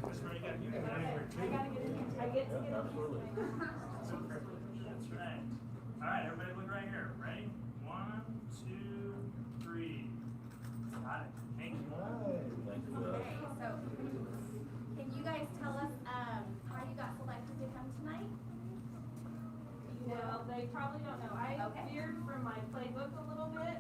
right, you gotta get in I gotta get in here. I get to get in here. That's right. All right, everybody look right here. Ready? 1, 2, 3. Got it. Thank you. Okay, so can you guys tell us how you got selected to come tonight? Well, they probably don't know. I veered from my playbook a little bit.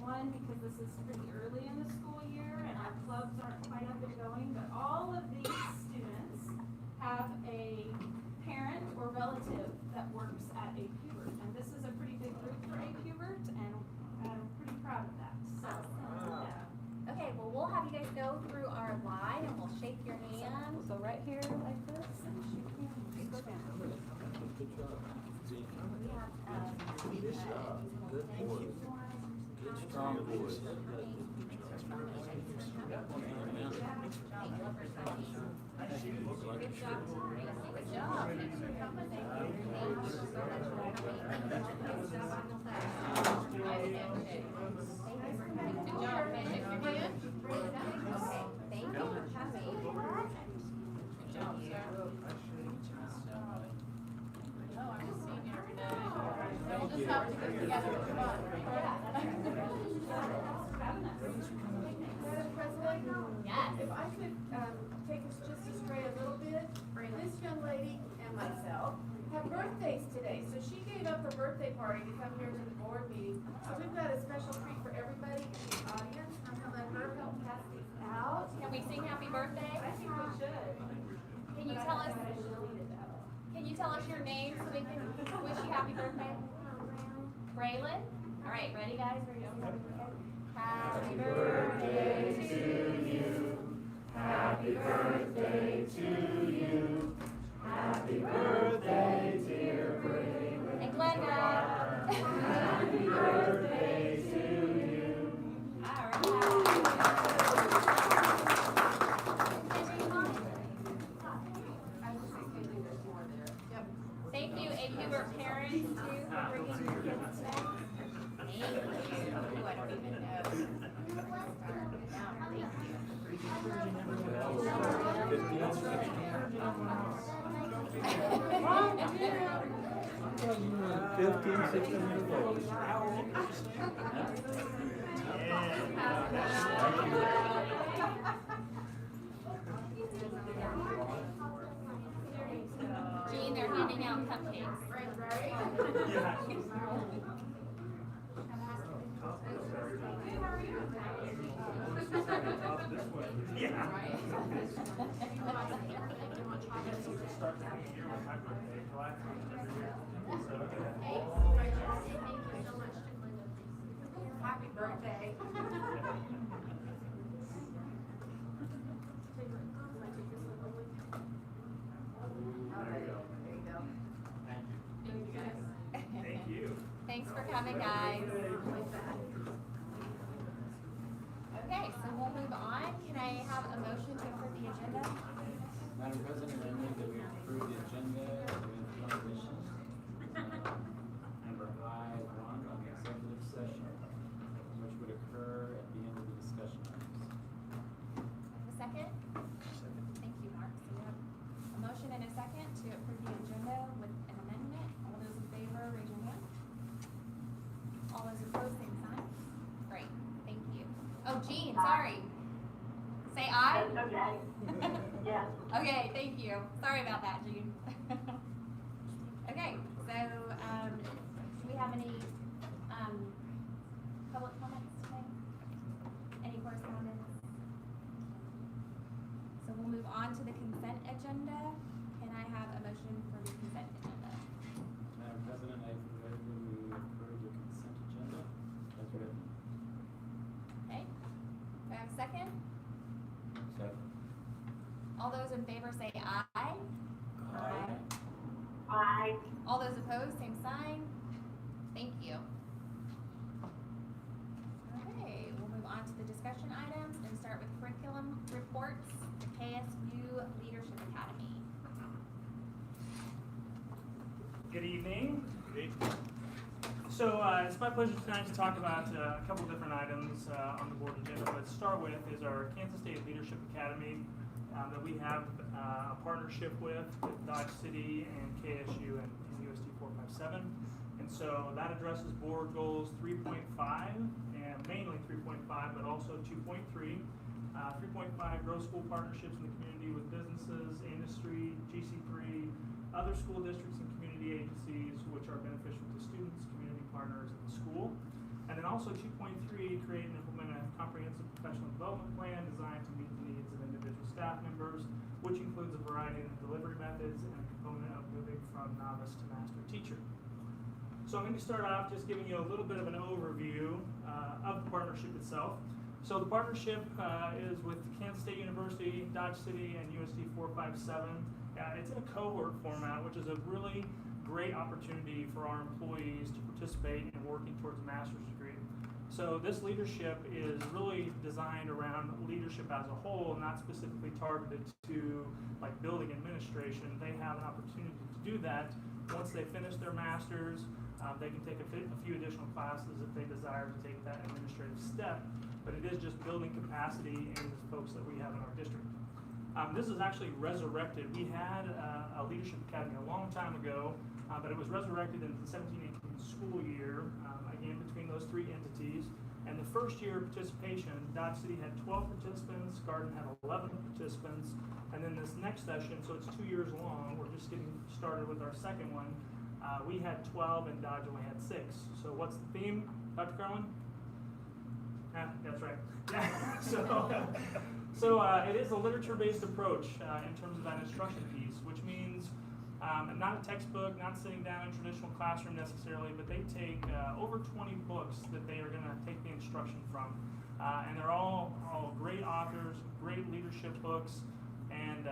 One, because this is pretty early in the school year and our clubs aren't quite up and going, but all of these students have a parent or relative that works at A. Hubert. And this is a pretty big group for A. Hubert, and I'm pretty proud of that. So, yeah. Okay, well, we'll have you guys go through our line and we'll shake your hand. We'll go right here like this and shake your hand. Go down. We have, Good job. Good boy. Good strong boys. Good job. Good job. Thanks for coming. Thank you so much for coming. Good job on the class. Thank you for coming. Good job. May I shake your hand? Okay. Thank you for coming. Good job, sir. Oh, I'm just seeing you every day. We'll just have to get together with fun. Madam President? Yes. If I could take us just astray a little bit, this young lady and myself have birthdays today, so she gave up her birthday party to come here to the board meeting. So we've got a special treat for everybody in the audience. I'm gonna let her help pass these out. Can we sing happy birthday? I think we should. Can you tell us? Can you tell us your name so we can wish you happy birthday? Braylon? All right, ready guys? Happy birthday to you. Happy birthday to you. Happy birthday, dear Braylon. And Glenda. Happy birthday to you. All right. Thank you, A. Hubert parents, too, for bringing your kids today. Thank you. Ooh, I don't even know. You're 15, 16 years old. Gene, they're handing out cupcakes. Happy birthday. Thank you. Thanks for coming, guys. Okay, so we'll move on. Can I have a motion to approve the agenda? Madam President, I move that we approve the agenda with one addition. Number I-1 on the executive session, which would occur at the end of the discussion items. A second? Thank you, Mark. So we have a motion and a second to approve the agenda with an amendment. All those in favor, raise your hand. All those opposed, same sign. Great, thank you. Oh, Jean, sorry. Say aye? Okay. Yeah. Okay, thank you. Sorry about that, Jean. Okay, so, do we have any, public comments today? Any correspondence? So we'll move on to the consent agenda. Can I have a motion for the consent agenda? Madam President, I move that we approve the consent agenda as written. Okay, do I have a second? Second. All those in favor say aye. Aye. Aye. All those opposed, same sign. Thank you. Okay, we'll move on to the discussion items and start with curriculum reports, the KSU Leadership Academy. Good evening. So it's my pleasure tonight to talk about a couple different items on the board agenda. Let's start with is our Kansas State Leadership Academy. that we have a partnership with Dodge City and KSU and USD-457. And so that addresses board goals 3.5 and mainly 3.5, but also 2.3. 3.5, grow school partnerships in the community with businesses, industry, GC3, other school districts and community agencies which are beneficial to students, community partners, and the school. And then also 2.3, create and implement a comprehensive professional development plan designed to meet the needs of individual staff members, which includes a variety of delivery methods and a component of moving from novice to master teacher. So I'm going to start off just giving you a little bit of an overview of the partnership itself. So the partnership is with Kansas State University, Dodge City, and USD-457. It's in a cohort format, which is a really great opportunity for our employees to participate in working towards a master's degree. So this leadership is really designed around leadership as a whole, not specifically targeted to like building administration. They have an opportunity to do that once they finish their master's. They can take a few additional classes if they desire to take that administrative step, but it is just building capacity in the folks that we have in our district. This is actually resurrected. We had a leadership academy a long time ago, but it was resurrected in the 17-18 school year, again between those three entities. And the first year of participation, Dodge City had 12 participants, Garden had 11 participants, and then this next session, so it's 2 years long, we're just getting started with our second one. We had 12 and Dodge only had 6. So what's the theme, Dr. Carlin? That's right. Yeah. So it is a literature-based approach in terms of that instruction piece, which means not a textbook, not sitting down in a traditional classroom necessarily, but they take over 20 books that they are going to take the instruction from. And they're all great authors, great leadership books, and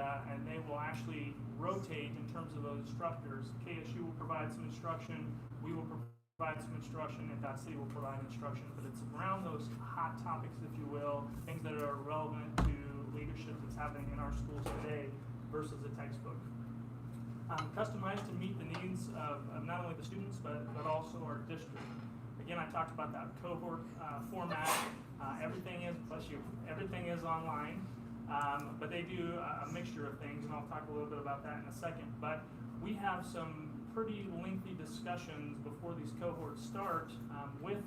they will actually rotate in terms of those instructors. KSU will provide some instruction, we will provide some instruction, and Dodge City will provide instruction, but it's around those hot topics, if you will, things that are relevant to leadership that's happening in our schools today versus a textbook. Customized to meet the needs of not only the students, but also our district. Again, I talked about that cohort format. Everything is online. But they do a mixture of things, and I'll talk a little bit about that in a second. But we have some pretty lengthy discussions before these cohorts start with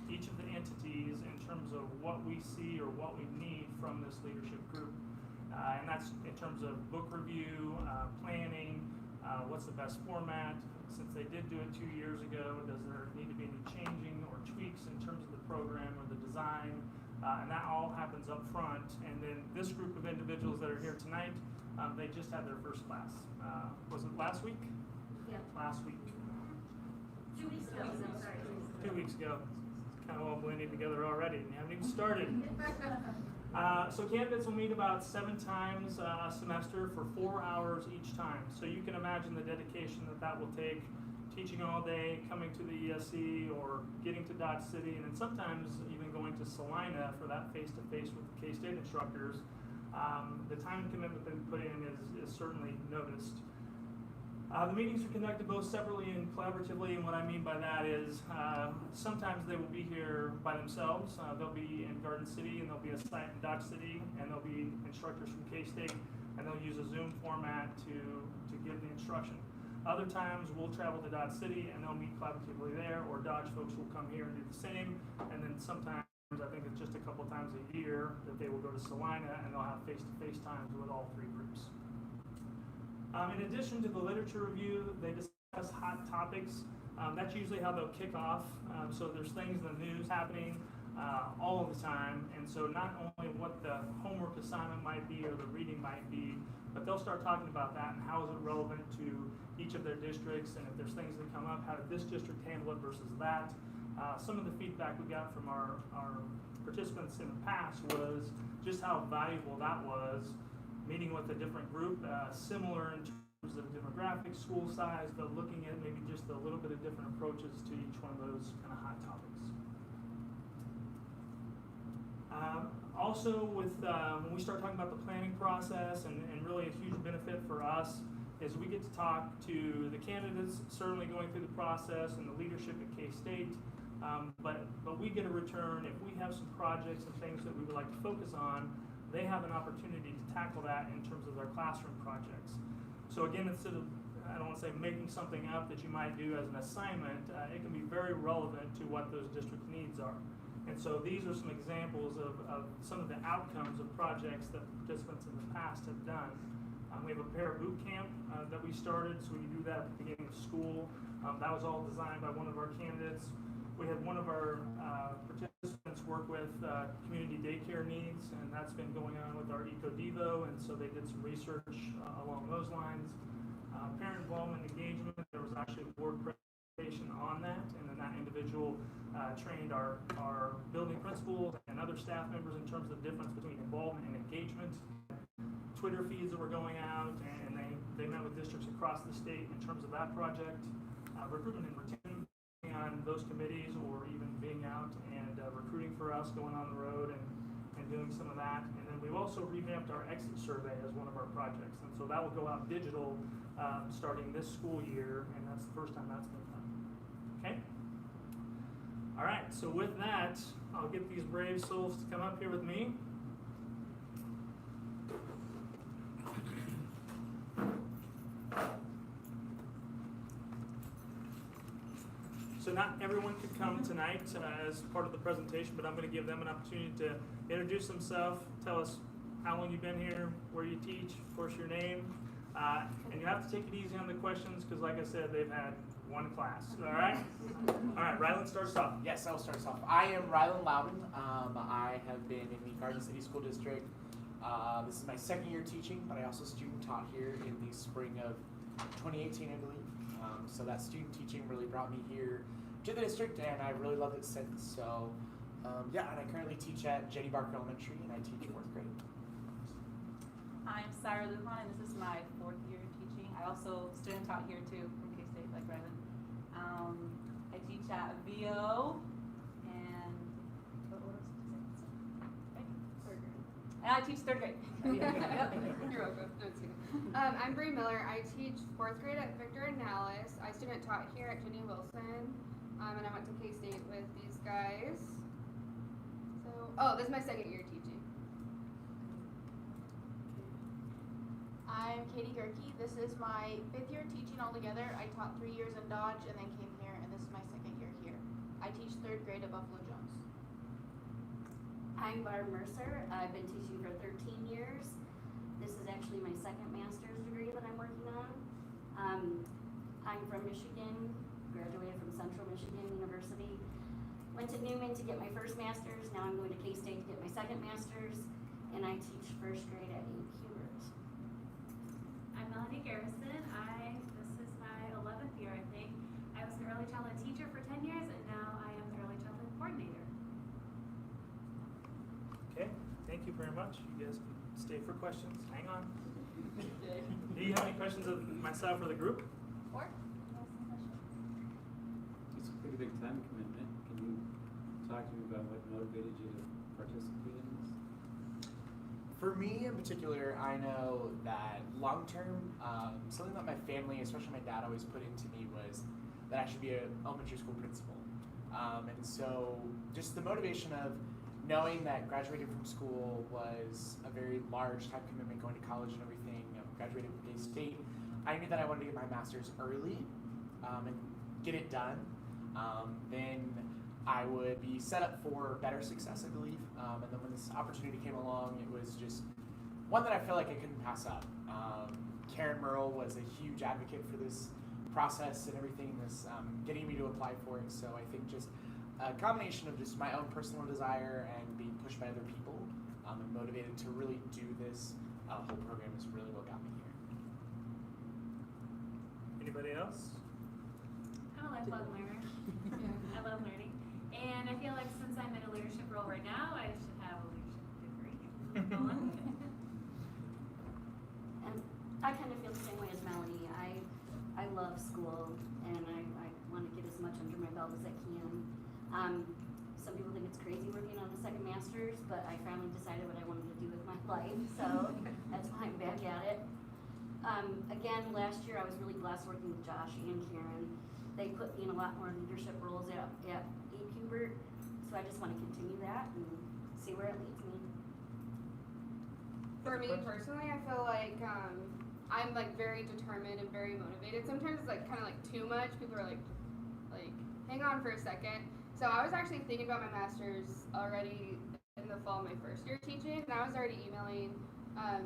each of the entities in terms of what we see or what we need from this leadership group. And that's in terms of book review, planning, what's the best format. Since they did do it 2 years ago, does there need to be any changing or tweaks in terms of the program or the design? And that all happens up front. And then this group of individuals that are here tonight, they just had their first class. Was it last week? Yeah. Last week. 2 weeks ago. Sorry. 2 weeks ago. It's kind of all blending together already, and you haven't even started. So candidates will meet about 7 times a semester for 4 hours each time. So you can imagine the dedication that will take, teaching all day, coming to the ESC, or getting to Dodge City, and then sometimes even going to Salina for that face-to-face with the K-State instructors. The time and commitment that we put in is certainly noticed. The meetings are conducted both separately and collaboratively, and what I mean by that is sometimes they will be here by themselves. They'll be in Garden City, and there'll be a site in Dodge City, and there'll be instructors from K-State, and they'll use a Zoom format to give the instruction. Other times we'll travel to Dodge City and they'll meet collaboratively there, or Dodge folks will come here and do the same, and then sometimes, I think it's just a couple times a year, that they will go to Salina and they'll have face-to-face times with all 3 groups. In addition to the literature review, they discuss hot topics. That's usually how they'll kick off. So there's things in the news happening all of the time, and so not only what the homework assignment might be or the reading might be, but they'll start talking about that and how is it relevant to each of their districts, and if there's things that come up, how did this district handle it versus that. Some of the feedback we got from our participants in the past was just how valuable that was, meeting with a different group, similar in terms of demographic, school size, but looking at maybe just a little bit of different approaches to each one of those kind of hot topics. Also, with when we start talking about the planning process, and really a huge benefit for us is we get to talk to the candidates, certainly going through the process, and the leadership at K-State, but we get a return if we have some projects and things that we would like to focus on. they have an opportunity to tackle that in terms of their classroom projects. So again, instead of, I don't want to say making something up that you might do as an assignment, it can be very relevant to what those district needs are. And so these are some examples of some of the outcomes of projects that participants in the past have done. We have a pair boot camp that we started, so we do that at the beginning of school. That was all designed by one of our candidates. We had one of our participants work with community daycare needs, and that's been going on with our EcoDevo, and so they did some research along those lines. Parent involvement engagement, there was actually a board presentation on that, and then that individual trained our building principals and other staff members in terms of the difference between involvement and engagement. Twitter feeds that were going out, and they met with districts across the state in terms of that project. Recruitment and retention on those committees, or even being out and recruiting for us, going on the road and doing some of that. And then we've also revamped our exit survey as one of our projects, and so that will go out digital starting this school year, and that's the first time that's been done. Okay? All right, so with that, I'll get these brave souls to come up here with me. So not everyone could come tonight as part of the presentation, but I'm going to give them an opportunity to introduce themselves, tell us how long you've been here, where you teach, of course your name, and you have to take it easy on the questions because, like I said, they've had one class. All right? All right, Rylan, start us off. Yes, I'll start us off. I am Rylan Loudon. I have been in the Garden City School District. This is my second year teaching, but I also student taught here in the spring of 2018, I believe. So that student teaching really brought me here to the district, and I really loved it since. So, yeah, and I currently teach at Jenny Barker Elementary, and I teach 4th grade. I'm Sarah Lujan, and this is my 4th year teaching. I also student taught here too from K-State, like Rylan. I teach at VO, and what else did you say? Third grade. And I teach 3rd grade. You're welcome. No, it's kidding. I'm Bree Miller. I teach 4th grade at Victor and Dallas. I student taught here at Jenny Wilson, and I went to K-State with these guys. So, this is my 2nd year teaching. I'm Katie Gerke. This is my 5th year teaching altogether. I taught 3 years in Dodge and then came here, and this is my 2nd year here. I teach 3rd grade at Buffalo Jones. I'm Barb Mercer. I've been teaching for 13 years. This is actually my 2nd master's degree that I'm working on. I'm from Michigan, graduated from Central Michigan University. Went to Newman to get my 1st master's. Now I'm going to K-State to get my 2nd master's. And I teach 1st grade at Hubert. I'm Melanie Garrison. This is my 11th year, I think. I was an early childhood teacher for 10 years, and now I am the early childhood coordinator. Okay, thank you very much. You guys can stay for questions. Hang on. Do you have any questions of myself or the group? Or? It's a pretty big time commitment. Can you talk to me about what motivated you to participate in this? For me in particular, I know that long term, something that my family, especially my dad, always put into me was that I should be an elementary school principal. And so just the motivation of knowing that graduating from school was a very large time commitment, going to college and everything, graduating from K-State, I knew that I wanted to get my master's early and get it done. Then I would be set up for better success, I believe. And then when this opportunity came along, it was just one that I feel like I couldn't pass up. Karen Merle was a huge advocate for this process and everything, this getting me to apply for it. So I think just a combination of just my own personal desire and being pushed by other people and motivated to really do this whole program is really what got me here. Anybody else? I'm a lifelong learner. I love learning. And I feel like since I'm in a leadership role right now, I should have a leadership degree. And I kind of feel the same way as Melanie. I love school, and I want to get as much under my belt as I can. Some people think it's crazy working on a 2nd master's, but I finally decided what I wanted to do with my life, so that's why I'm back at it. Again, last year I was really blessed working with Josh and Karen. They put me in a lot more leadership roles at Hubert, so I just want to continue that and see where it leads me. For me personally, I feel like I'm like very determined and very motivated. Sometimes it's like kind of like too much. People are like, hang on for a second. So I was actually thinking about my master's already in the fall of my first year teaching, and I was already emailing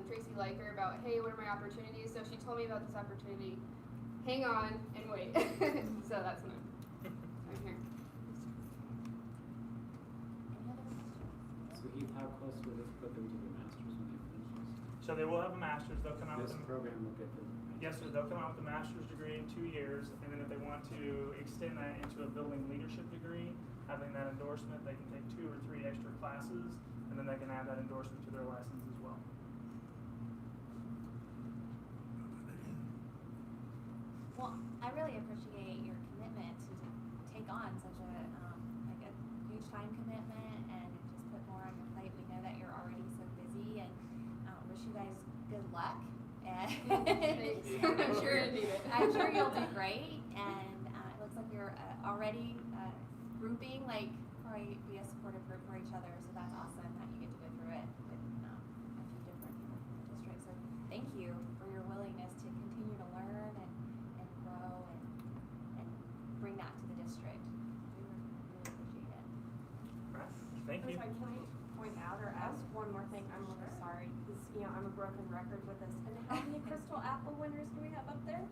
Tracy Liker about, hey, what are my opportunities? So she told me about this opportunity. Hang on and wait. So that's when I'm here. So Heath, how close will this put them to the masters when they finish this? So they will have a master's. They'll come out This with program will get them. yes, sir. They'll come out with a master's degree in 2 years, and then if they want to extend that into a building leadership degree, having that endorsement, they can take 2 or 3 extra classes, and then they can add that endorsement to their license as well. Well, I really appreciate your commitment to take on such a huge time commitment and just put more on your plate. We know that you're already so busy, and wish you guys good luck. And I'm sure you need it. I'm sure you'll do great. And it looks like you're already grouping, like probably be a supportive group for each other. So that's awesome that you get to go through it with a few different people from the district. So thank you for your willingness to continue to learn and grow and bring that to the district. We really appreciate it. Right. Thank you. Can I point out or ask one more thing? I'm really sorry because I'm a broken record with this. And how many Crystal Apple winners do we have up there?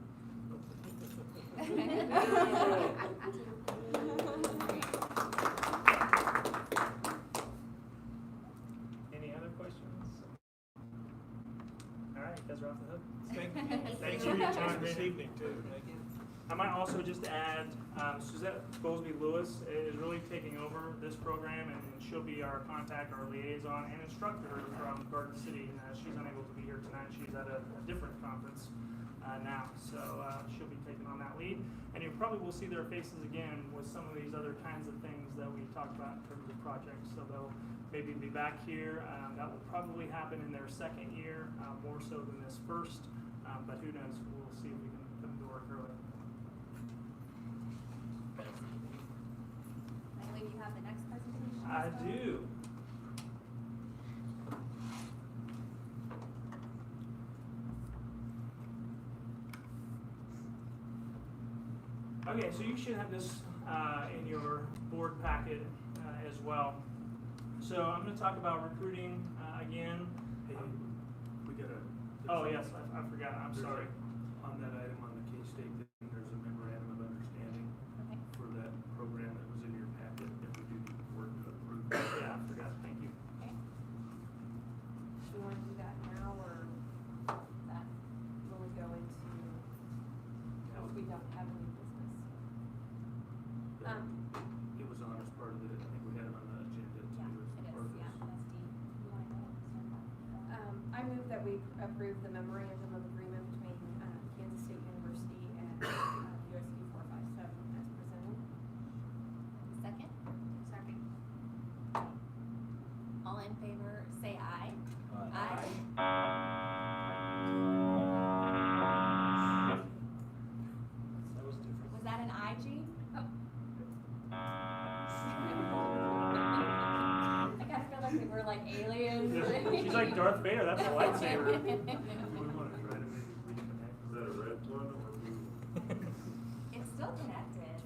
Any other questions? All right, you guys are off the hook. Thanks for your time this evening too. Thank you. I might also just add, Suzette Goldsby-Lewis is really taking over this program, and she'll be our contact, our liaison, and instructor from Garden City. She's unable to be here tonight. She's at a different conference now, so she'll be taking on that lead. And you probably will see their faces again with some of these other kinds of things that we talked about in terms of projects. So they'll maybe be back here. That will probably happen in their second year, more so than this first. But who knows? We'll see if we can come to work early. I believe you have the next presentation. I do. Okay, so you should have this in your board packet as well. So I'm going to talk about recruiting again. Hey, we got a. Oh yes, I forgot. I'm sorry. On that item on the K-State, there's a memorandum of understanding for that program that was in your packet that we do need to work to approve. Yeah, I forgot. Thank you. Okay. Do you want to do that now or that will we go into if we don't have any business? It was on as part of the, I think we had it on the agenda too. Yeah, as it is. part of Yeah, this. that's Dean. You want to go ahead and start that? I move that we approve the memorandum of agreement between Kansas State University and USD-457 as presented. Second? Second. All in favor, say aye. That was different. Was that an IG? Oh. I kind of feel like we were like aliens. She's like Darth Vader. That's a lightsaber. We want to try to maybe reconnect. Is that a red one or blue? It's still connected.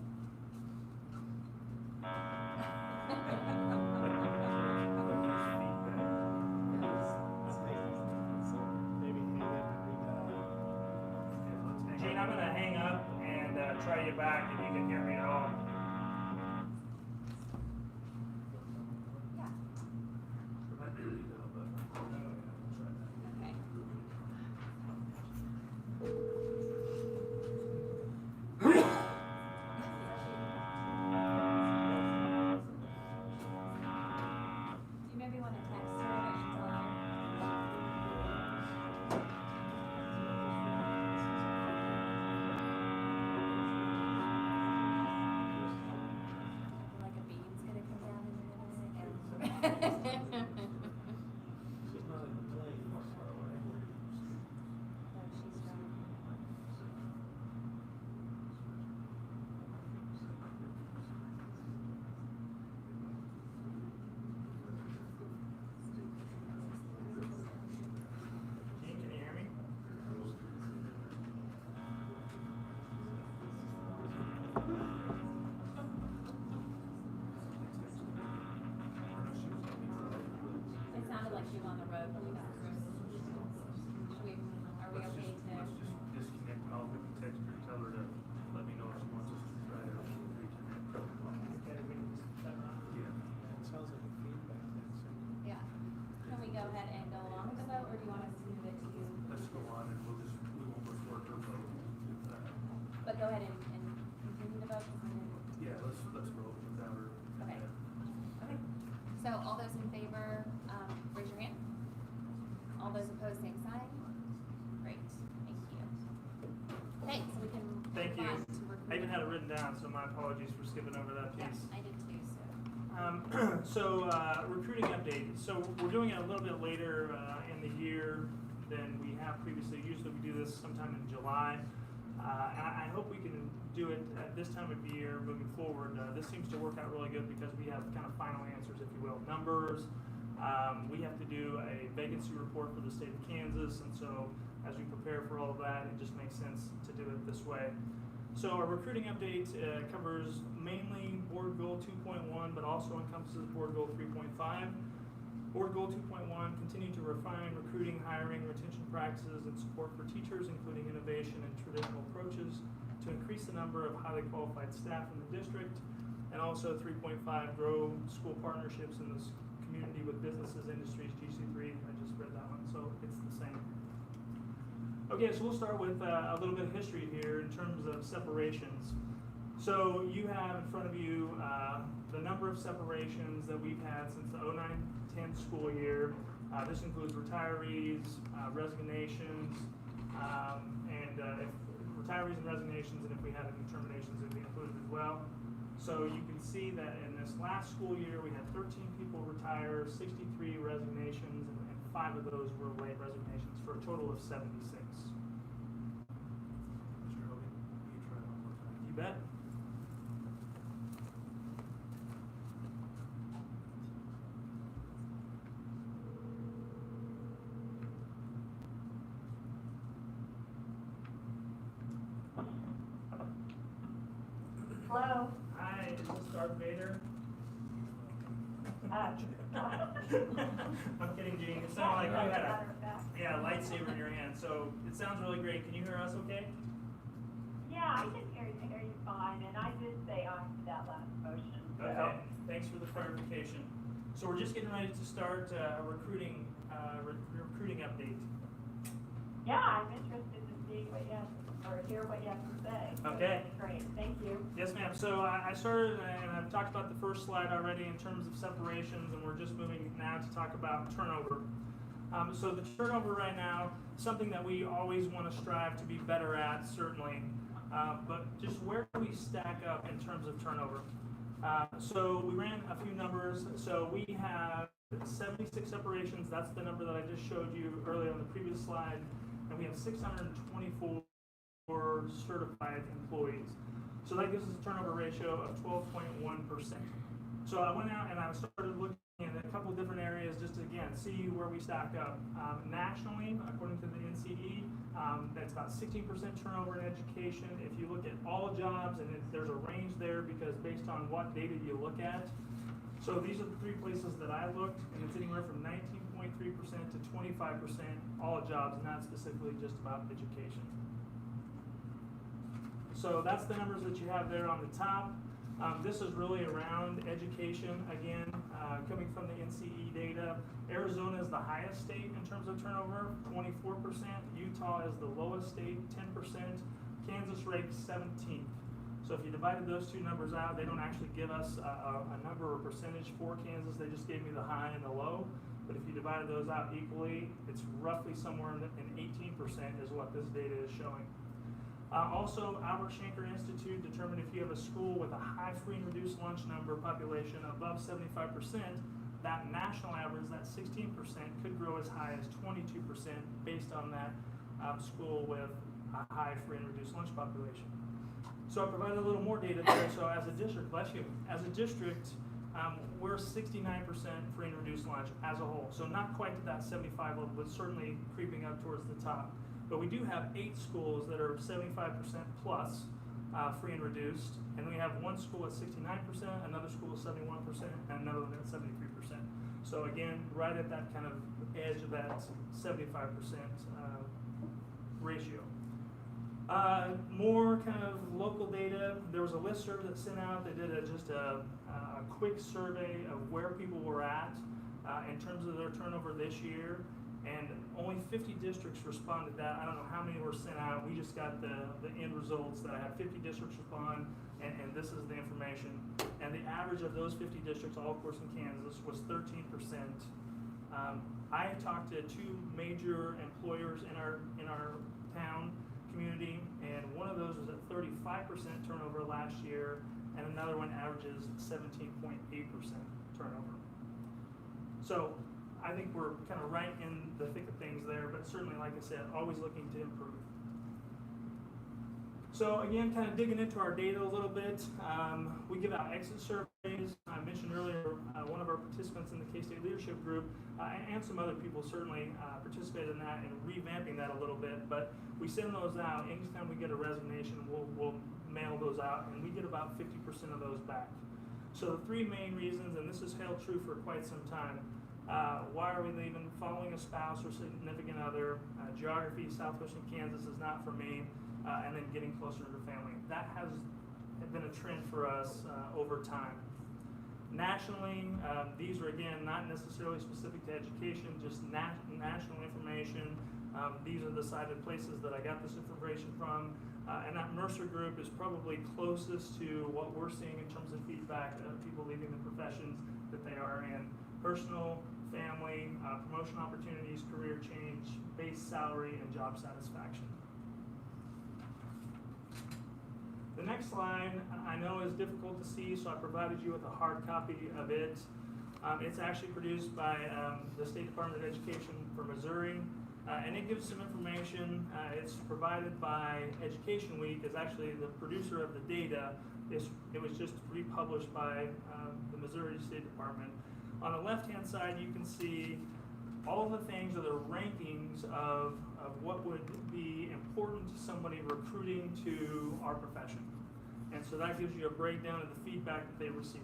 Gene, I'm going to hang up and try you back if you can hear me at all. Yeah. Okay. You maybe want to text her and tell her. issue on the road when we got through. Are we Let's okay just, to? let's just disconnect, and I'll text her, tell her to let me know if she wants us to try to reconnect. Yeah. It sounds like a feedback, that's it. Yeah. Can we go ahead and go along with the vote, or do you want us to move it to you? Let's go on and we won't report her vote. But go ahead and continue the vote. Yeah, let's vote without her. Okay. Okay. So all those in favor, raise your hand. All those opposed, same sign. Great, thank you. Okay, so we can Thank move you. on to recruiting. I even had it written down, so my apologies for skipping over that Yeah, piece. I did too, so. Recruiting update. So we're doing it a little bit later in the year than we have previously. Usually we do this sometime in July. And I hope we can do it at this time of year moving forward. This seems to work out really good because we have kind of final answers, if you will, numbers. We have to do a vacancy report for the state of Kansas, and so as we prepare for all of that, it just makes sense to do it this way. So our recruiting update covers mainly Board Goal 2.1, but also encompasses Board Goal 3.5. Board Goal 2.1, continue to refine recruiting, hiring, retention practices, and support for teachers, including innovation and traditional approaches to increase the number of highly qualified staff in the district. And also 3.5, grow school partnerships in this community with businesses, industries, GC3. I just read that one, so it's the same. Okay, so we'll start with a little bit of history here in terms of separations. So you have in front of you the number of separations that we've had since the 09-10 school year. This includes retirees, resignations, and retirees and resignations, and if we had any terminations, it'd be included as well. So you can see that in this last school year, we had 13 people retire, 63 resignations, and 5 of those were late resignations, for a total of 76. Mr. Hogan, will you try one more time? You bet. Hello. Hi, is this Darth Vader? I'm kidding, Gene. It sounded like you had a lightsaber in your hand. So it sounds really great. Can you hear us okay? Yeah, I can hear you fine, and I did say aye to that last motion. So. Okay. Thanks for the clarification. So we're just getting ready to start a recruiting update. Yeah, I'm interested to see what you have, or hear what you have to say. Okay. So great, thank you. Yes, ma'am. So I started, and I've talked about the first slide already in terms of separations, and we're just moving now to talk about turnover. So the turnover right now, something that we always want to strive to be better at, certainly, but just where do we stack up in terms of turnover? So we ran a few numbers. So we have 76 separations. That's the number that I just showed you earlier on the previous slide, and we have 624 certified employees. So that gives us a turnover ratio of 12.1%. So I went out and I started looking at a couple of different areas just to, again, see where we stack up. Nationally, according to the NCE, that's about 16% turnover in education. If you look at all jobs, and there's a range there because based on what data you look at. So these are the 3 places that I looked, and it's anywhere from 19.3% to 25% all jobs, not specifically just about education. So that's the numbers that you have there on the top. This is really around education, again, coming from the NCE data. Arizona is the highest state in terms of turnover, 24%. Utah is the lowest state, 10%. Kansas ranks 17th. So if you divided those 2 numbers out, they don't actually give us a number or percentage for Kansas. They just gave me the high and the low. But if you divided those out equally, it's roughly somewhere in 18% is what this data is showing. Also, Albert Shanker Institute determined if you have a school with a high free and reduced lunch number population above 75%, that national average, that 16%, could grow as high as 22% based on that school with a high free and reduced lunch population. So I provided a little more data there. So as a district, we're 69% free and reduced lunch as a whole. So not quite to that 75 level, but certainly creeping up towards the top. But we do have 8 schools that are 75% plus free and reduced, and we have 1 school at 69%, another school at 71%, and another one at 73%. So again, right at that kind of edge of that 75% ratio. More kind of local data. There was a listserv that sent out. They did just a quick survey of where people were at in terms of their turnover this year, and only 50 districts responded to that. I don't know how many were sent out. We just got the end results that I had 50 districts respond, and this is the information. And the average of those 50 districts, all of course in Kansas, was 13%. I talked to two major employers in our town community, and one of those was at 35% turnover last year, and another one averages 17.8% turnover. So I think we're kind of right in the thick of things there, but certainly, like I said, always looking to improve. So again, kind of digging into our data a little bit, we give out exit surveys. I mentioned earlier one of our participants in the K-State Leadership Group and some other people certainly participated in that and revamping that a little bit, but we send those out. Anytime we get a resignation, we'll mail those out, and we get about 50% of those back. So the three main reasons, and this has held true for quite some time: why are we leaving? Following a spouse or significant other. Geography, southwestern Kansas is not for me. And then getting closer to family. That has been a trend for us over time. Nationally, these are again not necessarily specific to education, just national information. These are the cited places that I got this information from. And that Mercer group is probably closest to what we're seeing in terms of feedback of people leaving the professions that they are in. Personal, family, promotion opportunities, career change, base salary, and job satisfaction. The next slide I know is difficult to see, so I provided you with a hard copy of it. It's actually produced by the State Department of Education for Missouri, and it gives some information. It's provided by Education Week, is actually the producer of the data. It was just republished by the Missouri State Department. On the left-hand side, you can see all the things, or the rankings of what would be important to somebody recruiting to our profession. And so that gives you a breakdown of the feedback that they received.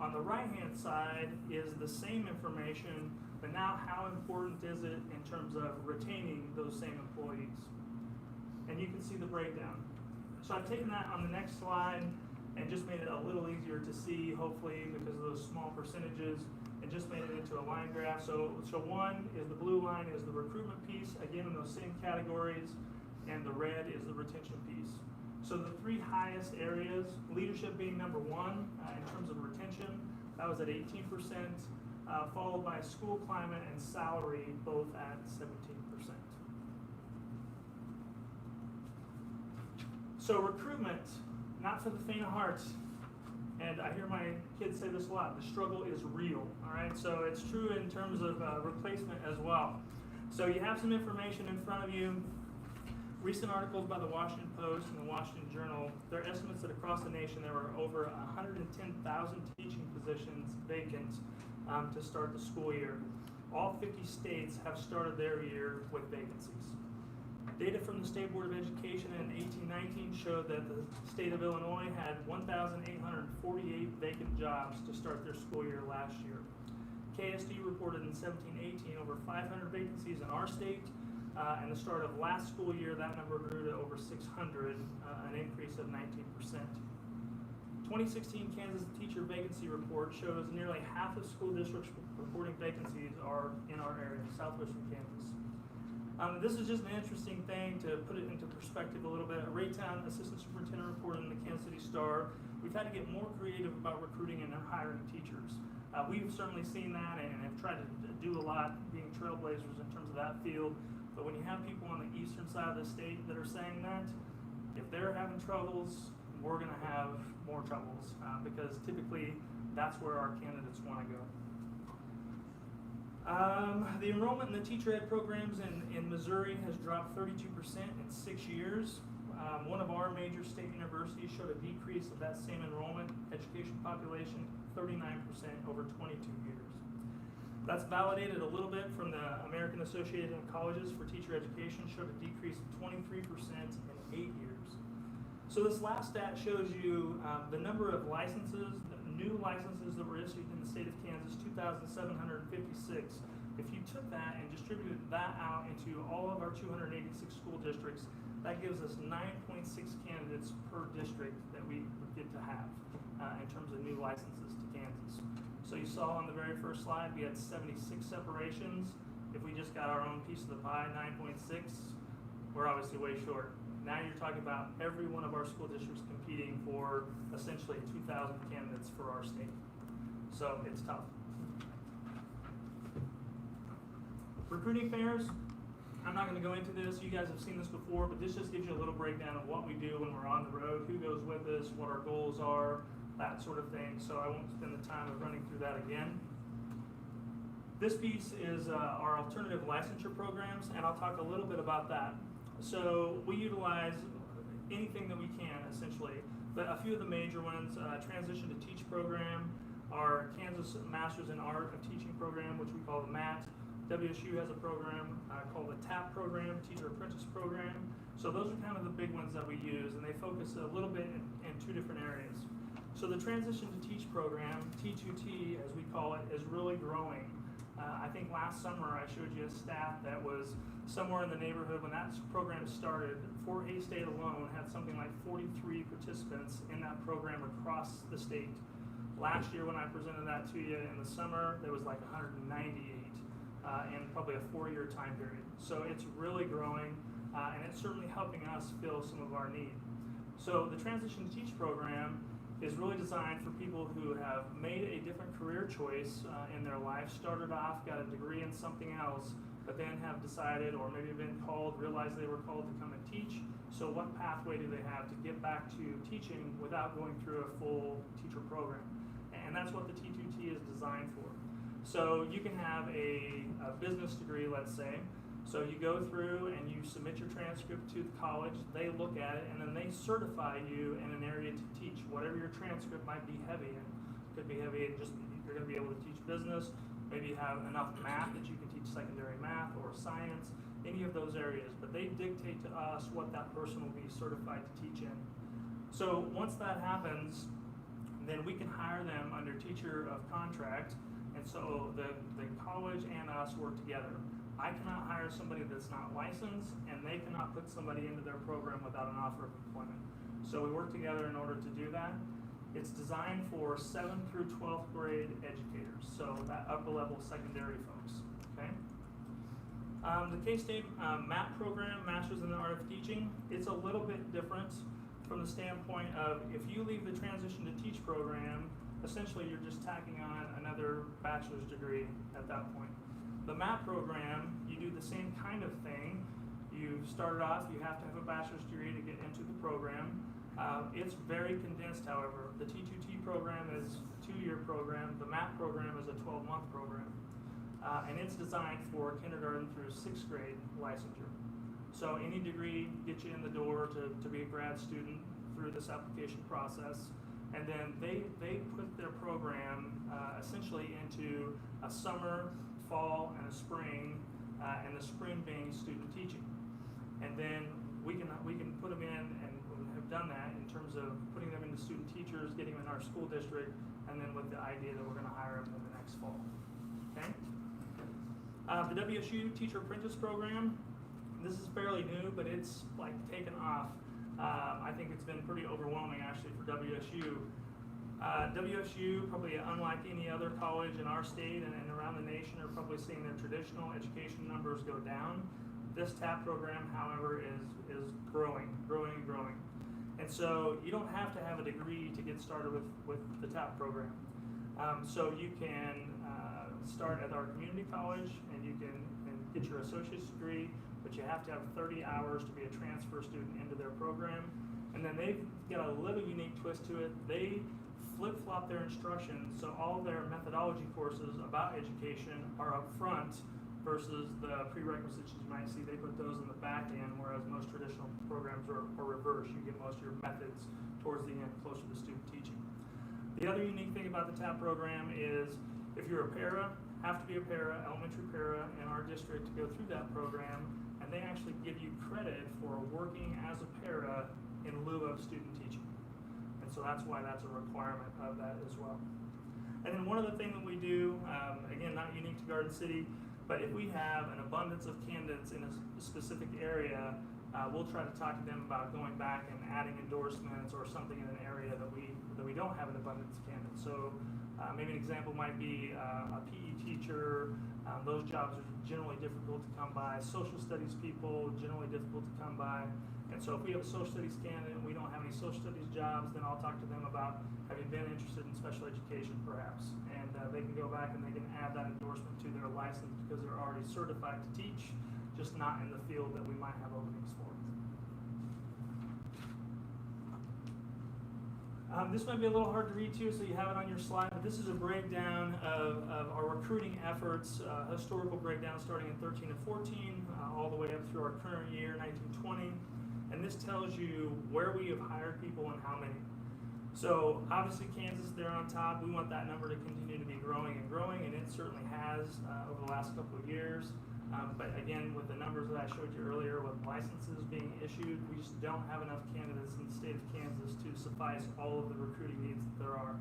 On the right-hand side is the same information, but now how important is it in terms of retaining those same employees? And you can see the breakdown. So I've taken that on the next slide and just made it a little easier to see, hopefully, because of those small percentages, and just made it into a line graph. So one is the blue line is the recruitment piece, again in those same categories, and the red is the retention piece. So the three highest areas, leadership being number one in terms of retention, that was at 18%, followed by school climate and salary, both at 17%. So recruitment, not for the faint of heart. And I hear my kids say this a lot: the struggle is real, all right? So it's true in terms of replacement as well. So you have some information in front of you. Recent articles by the Washington Post and the Washington Journal, their estimates that across the nation there were over 110,000 teaching positions vacant to start the school year. All 50 states have started their year with vacancies. Data from the State Board of Education in 1819 showed that the state of Illinois had 1,848 vacant jobs to start their school year last year. KSD reported in 1718 over 500 vacancies in our state, and the start of last school year, that number grew to over 600, an increase of 19%. 2016 Kansas Teacher Vacancy Report shows nearly half of school districts reporting vacancies are in our area, southwestern Kansas. This is just an interesting thing to put it into perspective a little bit. A Raytown Assistant Superintendent reported in the Kansas City Star, we've had to get more creative about recruiting and hiring teachers. We've certainly seen that and have tried to do a lot, being trailblazers in terms of that field. But when you have people on the eastern side of the state that are saying that, if they're having troubles, we're going to have more troubles because typically that's where our candidates want to go. The enrollment in the teacher ed programs in Missouri has dropped 32% in 6 years. One of our major state universities showed a decrease of that same enrollment education population, 39% over 22 years. That's validated a little bit from the American Association of Colleges for Teacher Education, showed a decrease of 23% in 8 years. So this last stat shows you the number of licenses, new licenses that were issued in the state of Kansas, 2,756. If you took that and distributed that out into all of our 286 school districts, that gives us 9.6 candidates per district that we would get to have in terms of new licenses to Kansas. So you saw on the very first slide, we had 76 separations. If we just got our own piece of the pie, 9.6, we're obviously way short. Now you're talking about every one of our school districts competing for essentially 2,000 candidates for our state. So it's tough. Recruiting fairs, I'm not going to go into this. You guys have seen this before, but this just gives you a little breakdown of what we do when we're on the road, who goes with us, what our goals are, that sort of thing. So I won't spend the time of running through that again. This piece is our alternative licensure programs, and I'll talk a little bit about that. So we utilize anything that we can, essentially, but a few of the major ones, Transition to Teach program, our Kansas Masters in Art of Teaching program, which we call the MAT. WSU has a program called the TAP program, Teacher Apprentice program. So those are kind of the big ones that we use, and they focus a little bit in two different areas. So the Transition to Teach program, T2T as we call it, is really growing. I think last summer I showed you a stat that was somewhere in the neighborhood when that program started. Fort Hays State alone had something like 43 participants in that program across the state. Last year when I presented that to you in the summer, there was like 198 in probably a 4-year time period. So it's really growing, and it's certainly helping us fill some of our need. So the Transition to Teach program is really designed for people who have made a different career choice in their life, started off, got a degree in something else, but then have decided or maybe been called, realized they were called to come and teach. So what pathway do they have to get back to teaching without going through a full teacher program? And that's what the T2T is designed for. So you can have a business degree, let's say. So you go through and you submit your transcript to the college, they look at it, and then they certify you in an area to teach, whatever your transcript might be heavy in. It could be heavy in just, you're going to be able to teach business, maybe you have enough math that you can teach secondary math or science, any of those areas, but they dictate to us what that person will be certified to teach in. So once that happens, then we can hire them under teacher of contract, and so the college and us work together. I cannot hire somebody that's not licensed, and they cannot put somebody into their program without an offer of employment. So we work together in order to do that. It's designed for 7th through 12th grade educators, so that upper level secondary folks, okay? The K-State MAT program, Masters in the Art of Teaching, it's a little bit different from the standpoint of if you leave the Transition to Teach program, essentially you're just tacking on another bachelor's degree at that point. The MAT program, you do the same kind of thing. You started off, you have to have a bachelor's degree to get into the program. It's very condensed, however. The T2T program is a 2-year program. The MAT program is a 12-month program. And it's designed for kindergarten through 6th grade licensure. So any degree gets you in the door to be a grad student through this application process. And then they put their program essentially into a summer, fall, and a spring, and the spring being student teaching. And then we can put them in, and we have done that in terms of putting them into student teachers, getting them in our school district, and then with the idea that we're going to hire them in the next fall. Okay. The WSU Teacher Apprentice Program, this is fairly new, but it's like taken off. I think it's been pretty overwhelming actually for WSU. WSU, probably unlike any other college in our state and around the nation, are probably seeing their traditional education numbers go down. This TAP program, however, is growing. And so you don't have to have a degree to get started with the TAP program. So you can start at our community college and you can get your associate's degree, but you have to have 30 hours to be a transfer student into their program. And then they've got a little unique twist to it. They flip-flop their instruction, so all their methodology courses about education are up front versus the prerequisites you might see. They put those in the back end, whereas most traditional programs are reversed. You get most of your methods towards the end, closer to student teaching. The other unique thing about the TAP program is if you're a para, have to be a para, elementary para in our district to go through that program, and they actually give you credit for working as a para in lieu of student teaching. And so that's why that's a requirement of that as well. And then one other thing that we do, again, not unique to Garden City, but if we have an abundance of candidates in a specific area, we'll try to talk to them about going back and adding endorsements or something in an area that we don't have an abundance of candidates. So maybe an example might be a PE teacher. Those jobs are generally difficult to come by. Social studies people, generally difficult to come by. And so if we have a social studies candidate and we don't have any social studies jobs, then I'll talk to them about, have you been interested in special education perhaps? And they can go back and they can add that endorsement to their license because they're already certified to teach, just not in the field that we might have openings for. This might be a little hard to read too, so you have it on your slide, but this is a breakdown of our recruiting efforts, historical breakdown starting in 13 and 14, all the way up through our current year, 1920. And this tells you where we have hired people and how many. So obviously Kansas, they're on top. We want that number to continue to be growing and growing, and it certainly has over the last couple of years. But again, with the numbers that I showed you earlier, with licenses being issued, we just don't have enough candidates in the state of Kansas to suffice all of the recruiting needs that there are.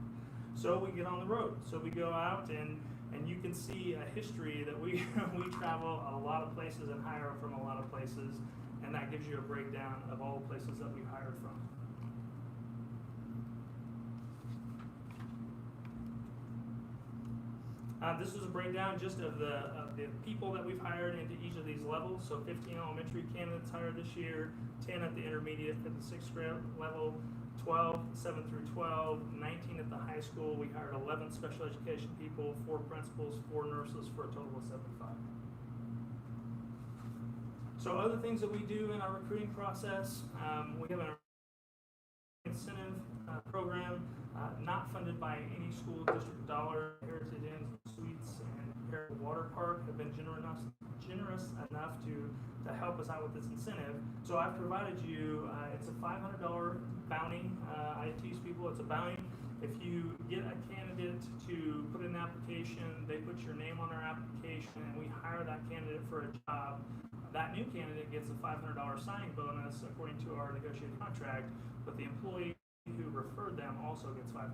So we get on the road. So we go out and you can see a history that we travel a lot of places and hire from a lot of places, and that gives you a breakdown of all the places that we've hired from. This is a breakdown just of the people that we've hired into each of these levels. So 15 elementary candidates hired this year, 10 at the intermediate at the 6th grade level, 12, 7 through 12, 19 at the high school. We hired 11 special education people, 4 principals, 4 nurses, for a total of 75. So other things that we do in our recruiting process, we have an incentive program, not funded by any school district dollar. Heritage Inns, Suites, and Heritage Water Park have been generous enough to help us out with this incentive. So I've provided you, it's a $500 bounty. I teach people it's a bounty. If you get a candidate to put in an application, they put your name on their application, and we hire that candidate for a job, that new candidate gets a $500 signing bonus according to our negotiated contract, but the employee who referred them also gets $500.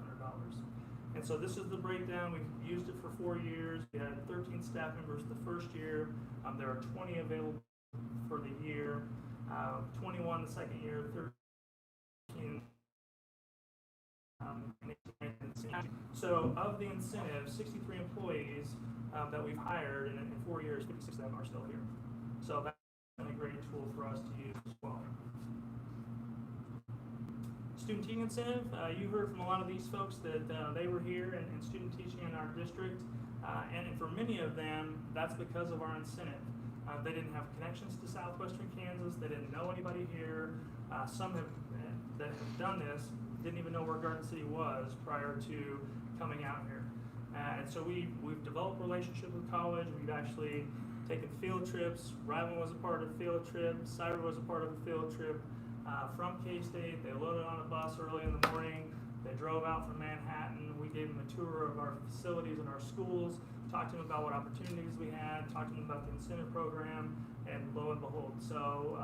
And so this is the breakdown. We've used it for 4 years. We had 13 staff members the first year. There are 20 available for the year, 21 the second year, 13 so of the incentive, 63 employees that we've hired, and in 4 years, 56 of them are still here. So that's a great tool for us to use as well. Student teaching incentive, you heard from a lot of these folks that they were here and student teaching in our district, and for many of them, that's because of our incentive. They didn't have connections to southwestern Kansas, they didn't know anybody here. Some that have done this didn't even know where Garden City was prior to coming out here. And so we've developed relationships with college. We've actually taken field trips. Ryland was a part of a field trip. Cyber was a part of a field trip from K-State. They loaded on a bus early in the morning. They drove out from Manhattan. We gave them a tour of our facilities and our schools, talked to them about what opportunities we had, talked to them about the incentive program, and lo and behold. So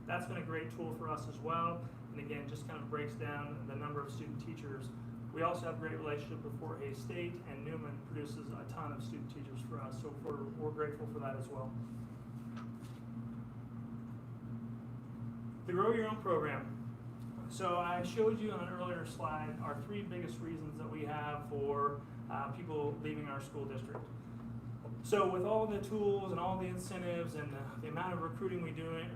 that's been a great tool for us as well. And again, just kind of breaks down the number of student teachers. We also have a great relationship with Fort Hays State, and Newman produces a ton of student teachers for us, so we're grateful for that as well. The Grow Your Own program. So I showed you on an earlier slide our 3 biggest reasons that we have for people leaving our school district. So with all the tools and all the incentives and the amount of recruiting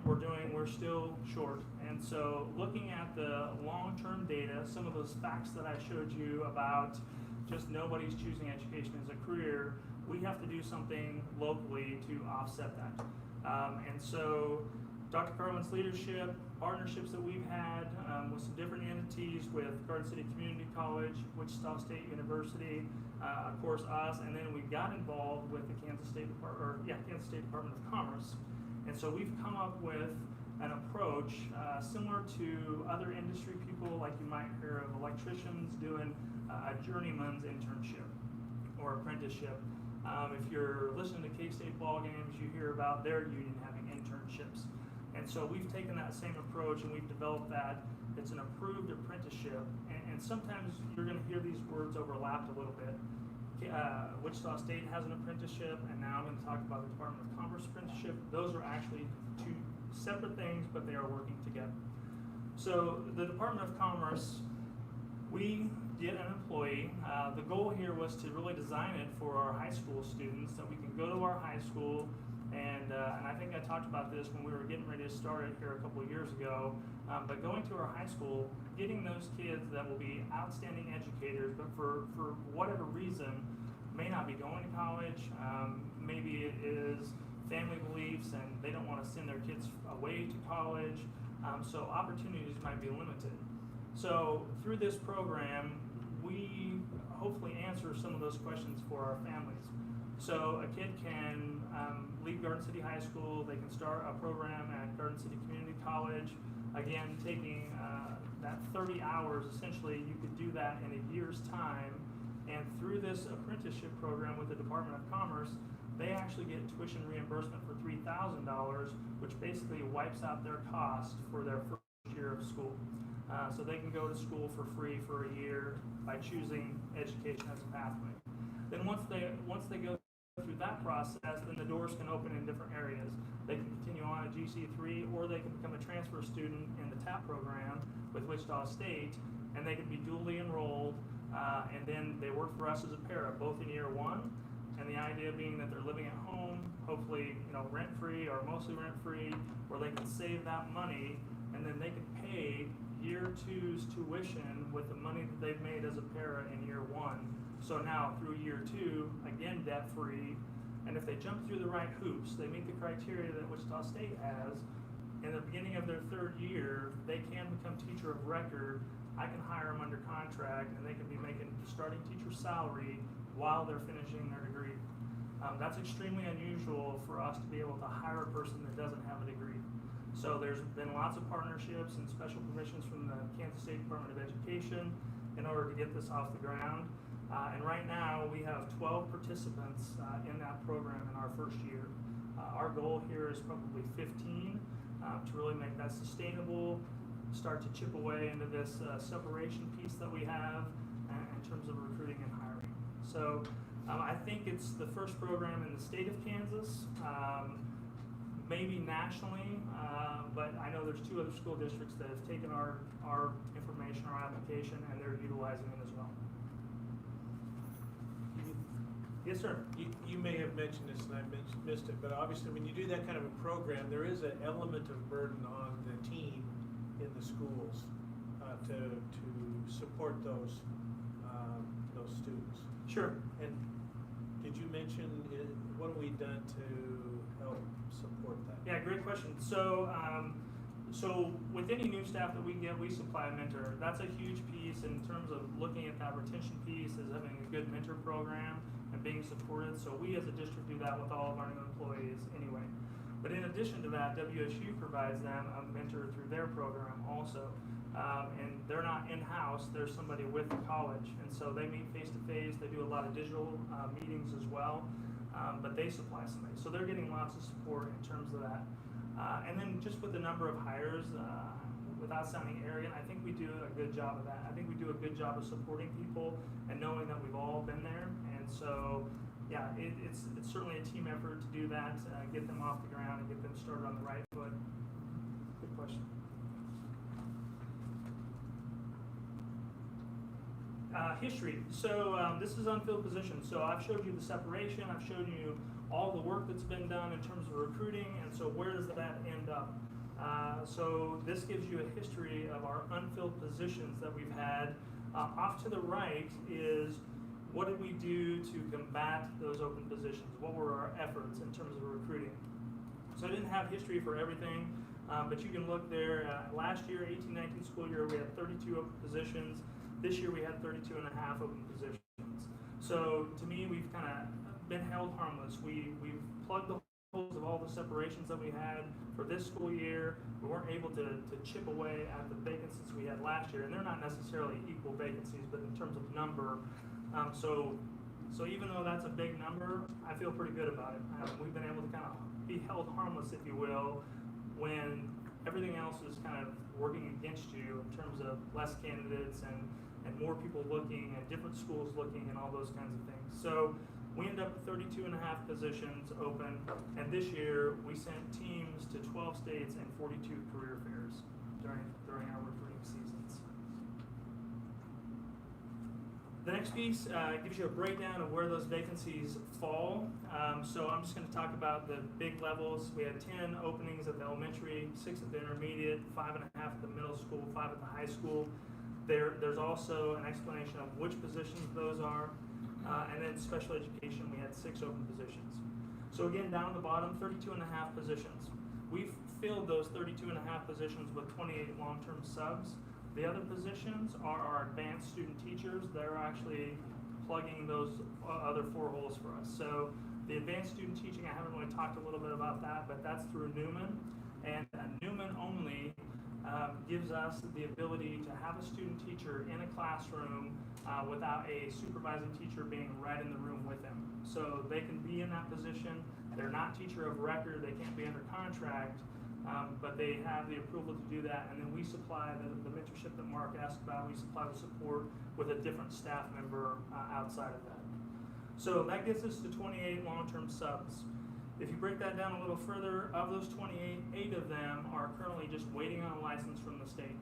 we're still short. And so looking at the long-term data, some of those facts that I showed you about just nobody's choosing education as a career, we have to do something locally to offset that. And so Dr. Carlin's leadership, partnerships that we've had with some different entities, with Garden City Community College, Wichita State University, of course us, and then we got involved with the Kansas State Department of Commerce. And so we've come up with an approach similar to other industry people, like you might hear of electricians doing a journeyman's internship or apprenticeship. If you're listening to K-State ball games, you hear about their union having internships. And so we've taken that same approach and we've developed that It's an approved apprenticeship, and sometimes you're going to hear these words overlapped a little bit. Wichita State has an apprenticeship, and now I'm going to talk about the Department of Commerce apprenticeship. Those are actually two separate things, but they are working together. So the Department of Commerce, we get an employee. The goal here was to really design it for our high school students, that we can go to our high school, and I think I talked about this when we were getting ready to start it here a couple of years ago, but going to our high school, getting those kids that will be outstanding educators, but for whatever reason, may not be going to college, maybe it is family beliefs and they don't want to send their kids away to college, so opportunities might be limited. So through this program, we hopefully answer some of those questions for our families. So a kid can leave Garden City High School, they can start a program at Garden City Community College, again taking that 30 hours, essentially you could do that in a year's time, and through this apprenticeship program with the Department of Commerce, they actually get tuition reimbursement for $3,000, which basically wipes out their cost for their first year of school. So they can go to school for free for a year by choosing education as a pathway. Then once they go through that process, then the doors can open in different areas. They can continue on at GC3, or they can become a transfer student in the TAP program with Wichita State, and they can be dually enrolled, and then they work for us as a para, both in year one, and the idea being that they're living at home, hopefully rent-free or mostly rent-free, where they can save that money, and then they can pay year two's tuition with the money that they've made as a para in year one. So now through year two, again debt-free, and if they jump through the right hoops, they meet the criteria that Wichita State has, in the beginning of their third year, they can become teacher of record. I can hire them under contract, and they can be making starting teacher salary while they're finishing their degree. That's extremely unusual for us to be able to hire a person that doesn't have a degree. So there's been lots of partnerships and special permissions from the Kansas State Department of Education in order to get this off the ground. And right now we have 12 participants in that program in our first year. Our goal here is probably 15 to really make that sustainable, start to chip away into this separation piece that we have in terms of recruiting and hiring. So I think it's the first program in the state of Kansas, maybe nationally, but I know there's 2 other school districts that have taken our information, our application, and they're utilizing it as well. Yes, sir. You may have mentioned this and I missed it, but obviously when you do that kind of a program, there is an element of burden on the team in the schools to support those students. Sure. And did you mention what have we done to help support that? Yeah, great question. So with any new staff that we get, we supply a mentor. That's a huge piece in terms of looking at that retention piece, is having a good mentor program and being supported. So we as a district do that with all of our new employees anyway. But in addition to that, WSU provides them a mentor through their program also. And they're not in-house, there's somebody with the college. And so they meet face-to-face, they do a lot of digital meetings as well, but they supply somebody. So they're getting lots of support in terms of that. And then just with the number of hires, without sounding arrogant, I think we do a good job of that. I think we do a good job of supporting people and knowing that we've all been there. And so, yeah, it's certainly a team effort to do that, get them off the ground and get them started on the right foot. Good question. History. So this is unfilled positions. So I've showed you the separation. I've showed you all the work that's been done in terms of recruiting, and so where does that end up? So this gives you a history of our unfilled positions that we've had. Off to the right is what did we do to combat those open positions? What were our efforts in terms of recruiting? So I didn't have history for everything, but you can look there. Last year, 18-19 school year, we had 32 open positions. This year we had 32 and a half open positions. So to me, we've kind of been held harmless. We've plugged the holes of all the separations that we had for this school year. We weren't able to chip away at the vacancies we had last year, and they're not necessarily equal vacancies, but in terms of number. So even though that's a big number, I feel pretty good about it. We've been able to kind of be held harmless, if you will, when everything else is kind of working against you in terms of less candidates and more people looking and different schools looking and all those kinds of things. So we ended up with 32 and a half positions open, and this year we sent teams to 12 states and 42 career fairs during our recruiting seasons. The next piece gives you a breakdown of where those vacancies fall. So I'm just going to talk about the big levels. We had 10 openings at the elementary, 6 at the intermediate, 5.5 at the middle school, 5 at the high school. There's also an explanation of which positions those are. And then special education, we had 6 open positions. So again, down at the bottom, 32 and a half positions. We've filled those 32 and a half positions with 28 long-term subs. The other positions are our advanced student teachers. They're actually plugging those other 4 holes for us. So the advanced student teaching, I haven't really talked a little bit about that, but that's through Newman. And Newman only gives us the ability to have a student teacher in a classroom without a supervising teacher being right in the room with them. So they can be in that position. They're not teacher of record. They can't be under contract, but they have the approval to do that. And then we supply the mentorship that Mark asked about. We supply the support with a different staff member outside of that. So that gets us to 28 long-term subs. If you break that down a little further, of those 28, 8 of them are currently just waiting on a license from the state.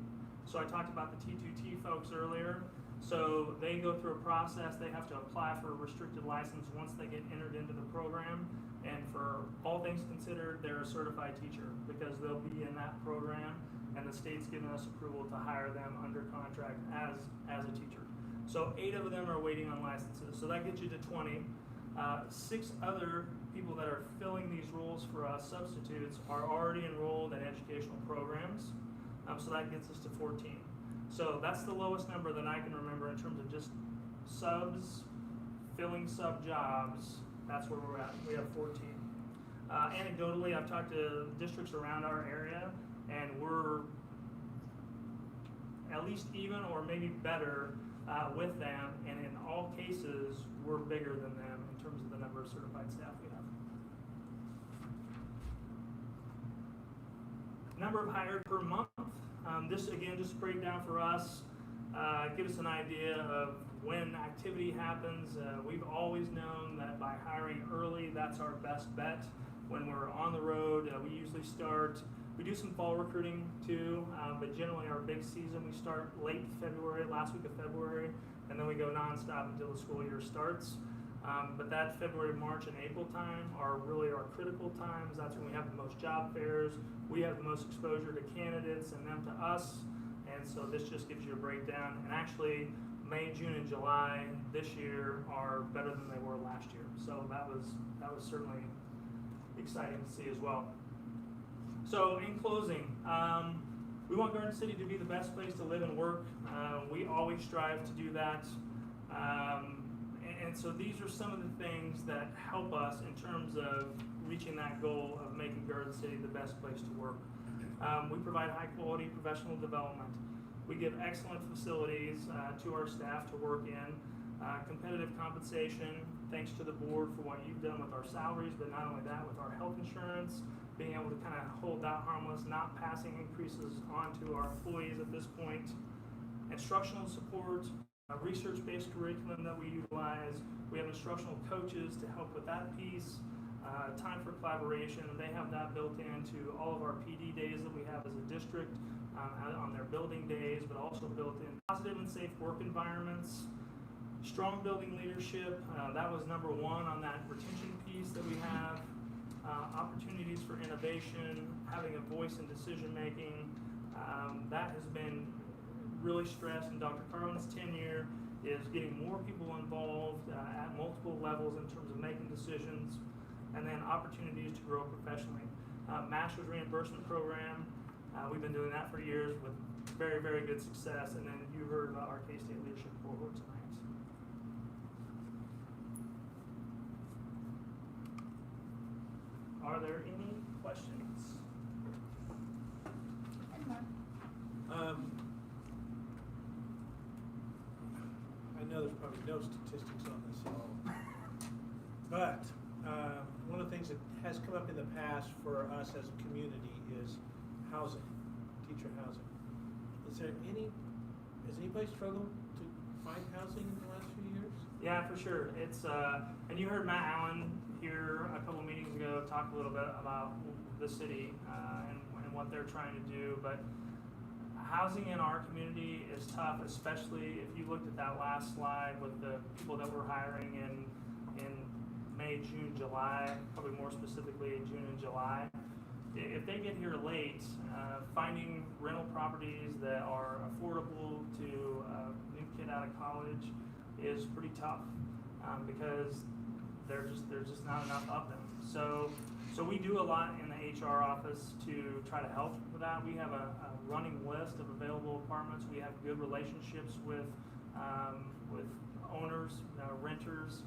So I talked about the T2T folks earlier. So they go through a process. They have to apply for a restricted license once they get entered into the program. And for all things considered, they're a certified teacher because they'll be in that program, and the state's given us approval to hire them under contract as a teacher. So 8 of them are waiting on licenses. So that gets you to 20. 6 other people that are filling these roles for us, substitutes, are already enrolled in educational programs. So that gets us to 14. So that's the lowest number that I can remember in terms of just subs, filling sub jobs. That's where we're at. We have 14. Anecdotally, I've talked to districts around our area, and we're at least even or maybe better with them, and in all cases, we're bigger than them in terms of the number of certified staff we have. Number of hired per month. This again, just a breakdown for us, give us an idea of when activity happens. We've always known that by hiring early, that's our best bet. When we're on the road, we usually start, we do some fall recruiting too, but generally our big season, we start late February, last week of February, and then we go nonstop until the school year starts. But that February, March, and April time are really our critical times. That's when we have the most job fairs. We have the most exposure to candidates and them to us. And so this just gives you a breakdown. And actually, May, June, and July this year are better than they were last year. So that was certainly exciting to see as well. So in closing, we want Garden City to be the best place to live and work. We always strive to do that. And so these are some of the things that help us in terms of reaching that goal of making Garden City the best place to work. We provide high quality professional development. We give excellent facilities to our staff to work in. Competitive compensation, thanks to the board for what you've done with our salaries, but not only that, with our health insurance, being able to kind of hold that harmless, not passing increases on to our employees at this point. Instructional support, a research-based curriculum that we utilize. We have instructional coaches to help with that piece. Time for collaboration, they have that built into all of our PD days that we have as a district on their building days, but also built in positive and safe work environments. Strong building leadership, that was number 1 on that retention piece that we have. Opportunities for innovation, having a voice in decision making, that has been really stressed in Dr. Carlin's tenure, is getting more people involved at multiple levels in terms of making decisions, and then opportunities to grow professionally. Master's reimbursement program, we've been doing that for years with very, very good success, and then you heard about our K-State Leadership Cohort tonight. Are there any questions? I know there's probably no statistics on this at all, but one of the things that has come up in the past for us as a community is housing, teacher housing. Has anybody struggled to find housing in the last few years? Yeah, for sure. It's and you heard Matt Allen here a couple meetings ago talk a little bit about the city and what they're trying to do. But housing in our community is tough, especially if you looked at that last slide with the people that we're hiring in May, June, July, probably more specifically June and July. If they get here late, finding rental properties that are affordable to a new kid out of college is pretty tough because there's just not enough of them. So we do a lot in the HR office to try to help with that. We have a running list of available apartments. We have good relationships with owners, renters,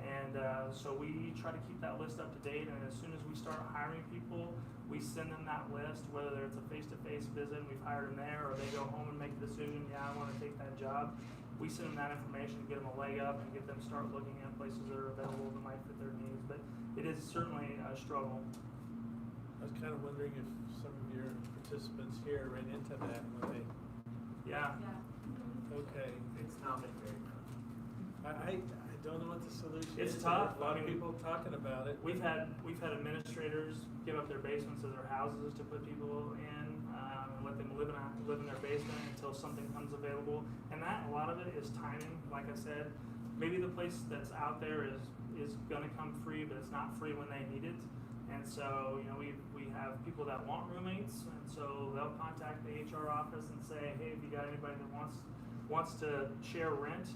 and so we try to keep that list up to date. And as soon as we start hiring people, we send them that list, whether it's a face-to-face visit and we've hired them there, or they go home and make a decision, yeah, I want to take that job. We send them that information to get them a leg up and get them start looking at places that are available that might fit their needs. But it is certainly a struggle. I was kind of wondering if some of your participants here ran into that when they. Yeah. Okay. It's not been very tough. I don't know what the solution It's is. tough. A lot of people talking about it. We've had administrators give up their basements of their houses to put people in and let them live in their basement until something comes available. And that, a lot of it is timing. Like I said, maybe the place that's out there is going to come free, but it's not free when they need it. And so, we have people that want roommates, and so they'll contact the HR office and say, hey, if you got anybody that wants to share rent,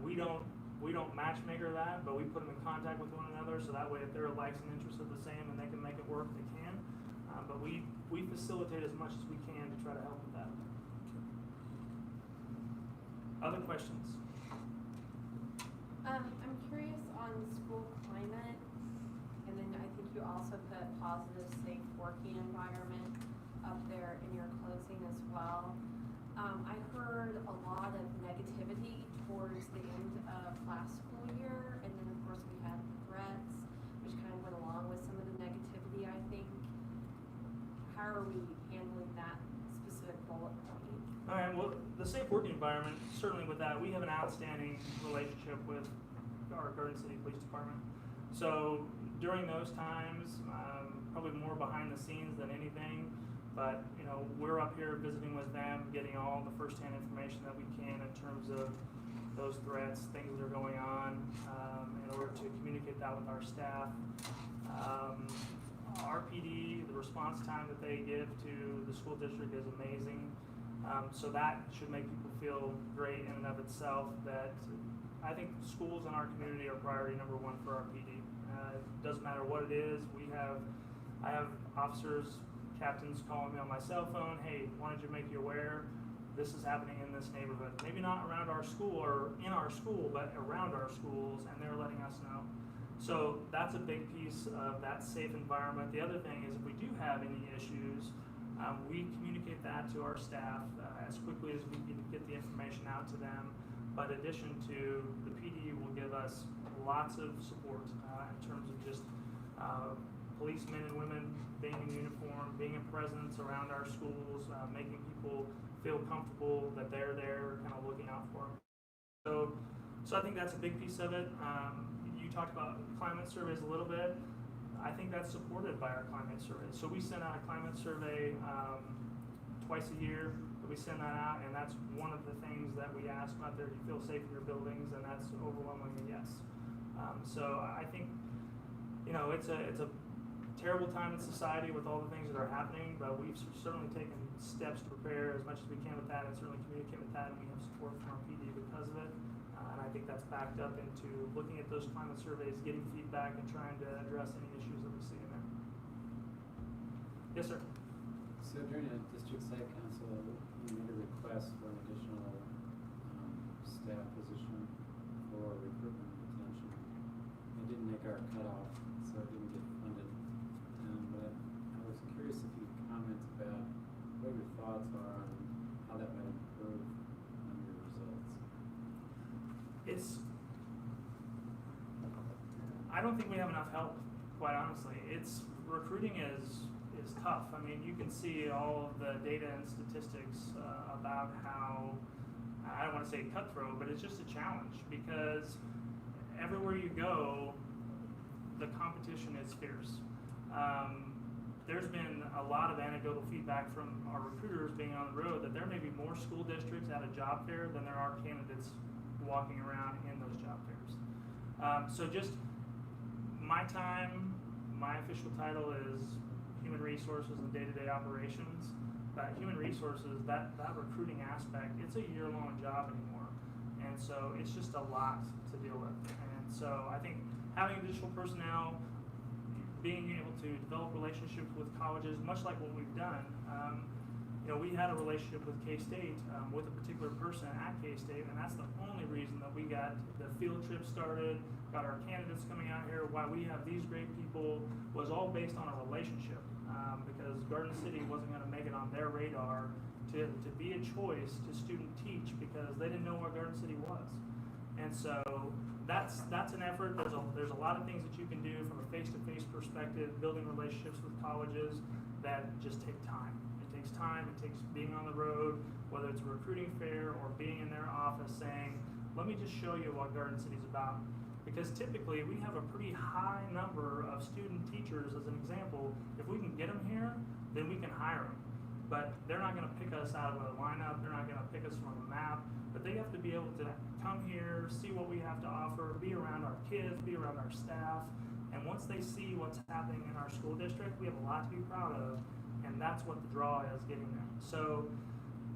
we don't matchmaker that, but we put them in contact with one another, so that way if their likes and interests are the same and they can make it work, they can. But we facilitate as much as we can to try to help with that. Other questions? I'm curious on school climate, and then I think you also put positive, safe working environment up there in your closing as well. I heard a lot of negativity towards the end of last school year, and then of course we had threats, which kind of went along with some of the negativity, I think. How are we handling that specific bullet point? All right, well, the safe working environment, certainly with that, we have an outstanding relationship with our Garden City Police Department. So during those times, probably more behind the scenes than anything, but we're up here visiting with them, getting all the firsthand information that we can in terms of those threats, things that are going on, in order to communicate that with our staff. Our PD, the response time that they give to the school district is amazing. So that should make people feel great in and of itself, that I think schools in our community are priority number one for our PD. It doesn't matter what it is. I have officers, captains calling me on my cell phone, hey, wanted to make you aware this is happening in this neighborhood. Maybe not around our school or in our school, but around our schools, and they're letting us know. So that's a big piece of that safe environment. The other thing is if we do have any issues, we communicate that to our staff as quickly as we can get the information out to them. But in addition to, the PD will give us lots of support in terms of just policemen and women being in uniform, being a presence around our schools, making people feel comfortable that they're there, kind of looking out for them. So I think that's a big piece of it. You talked about climate surveys a little bit. I think that's supported by our climate survey. So we send out a climate survey twice a year. We send that out, and that's one of the things that we ask about there. Do you feel safe in your buildings? And that's overwhelmingly yes. So I think it's a terrible time in society with all the things that are happening, but we've certainly taken steps to prepare as much as we can with that and certainly communicate with that, and we have support from our PD because of it. And I think that's backed up into looking at those climate surveys, getting feedback, and trying to address any issues that we see in there. Yes, sir. So during a district site council, you made a request for an additional staff position for recruitment and retention. It didn't make our cutoff, so it didn't get funded. But I was curious if you could comment about what your thoughts are on how that might improve on your results. I don't think we have enough help quite honestly. Recruiting is tough. I mean, you can see all of the data and statistics about how, I don't want to say cutthroat, but it's just a challenge because everywhere you go, the competition is fierce. There's been a lot of anecdotal feedback from our recruiters being on the road that there may be more school districts at a job fair than there are candidates walking around in those job fairs. So just my time, my official title is Human Resources and Day-to-Day Operations. But Human Resources, that recruiting aspect, it's a year-long job anymore. And so it's just a lot to deal with. And so I think having additional personnel, being able to develop relationships with colleges, much like what we've done. We had a relationship with K-State with a particular person at K-State, and that's the only reason that we got the field trip started, got our candidates coming out here, why we have these great people, was all based on a relationship. Because Garden City wasn't going to make it on their radar to be a choice to student teach because they didn't know where Garden City was. And so that's an effort. There's a lot of things that you can do from a face-to-face perspective, building relationships with colleges that just take time. It takes time. It takes being on the road, whether it's a recruiting fair or being in their office saying, let me just show you what Garden City's about. Because typically we have a pretty high number of student teachers. As an example, if we can get them here, then we can hire them. But they're not going to pick us out of a lineup. They're not going to pick us from a map. But they have to be able to come here, see what we have to offer, be around our kids, be around our staff. And once they see what's happening in our school district, we have a lot to be proud of. And that's what the draw is, getting them. So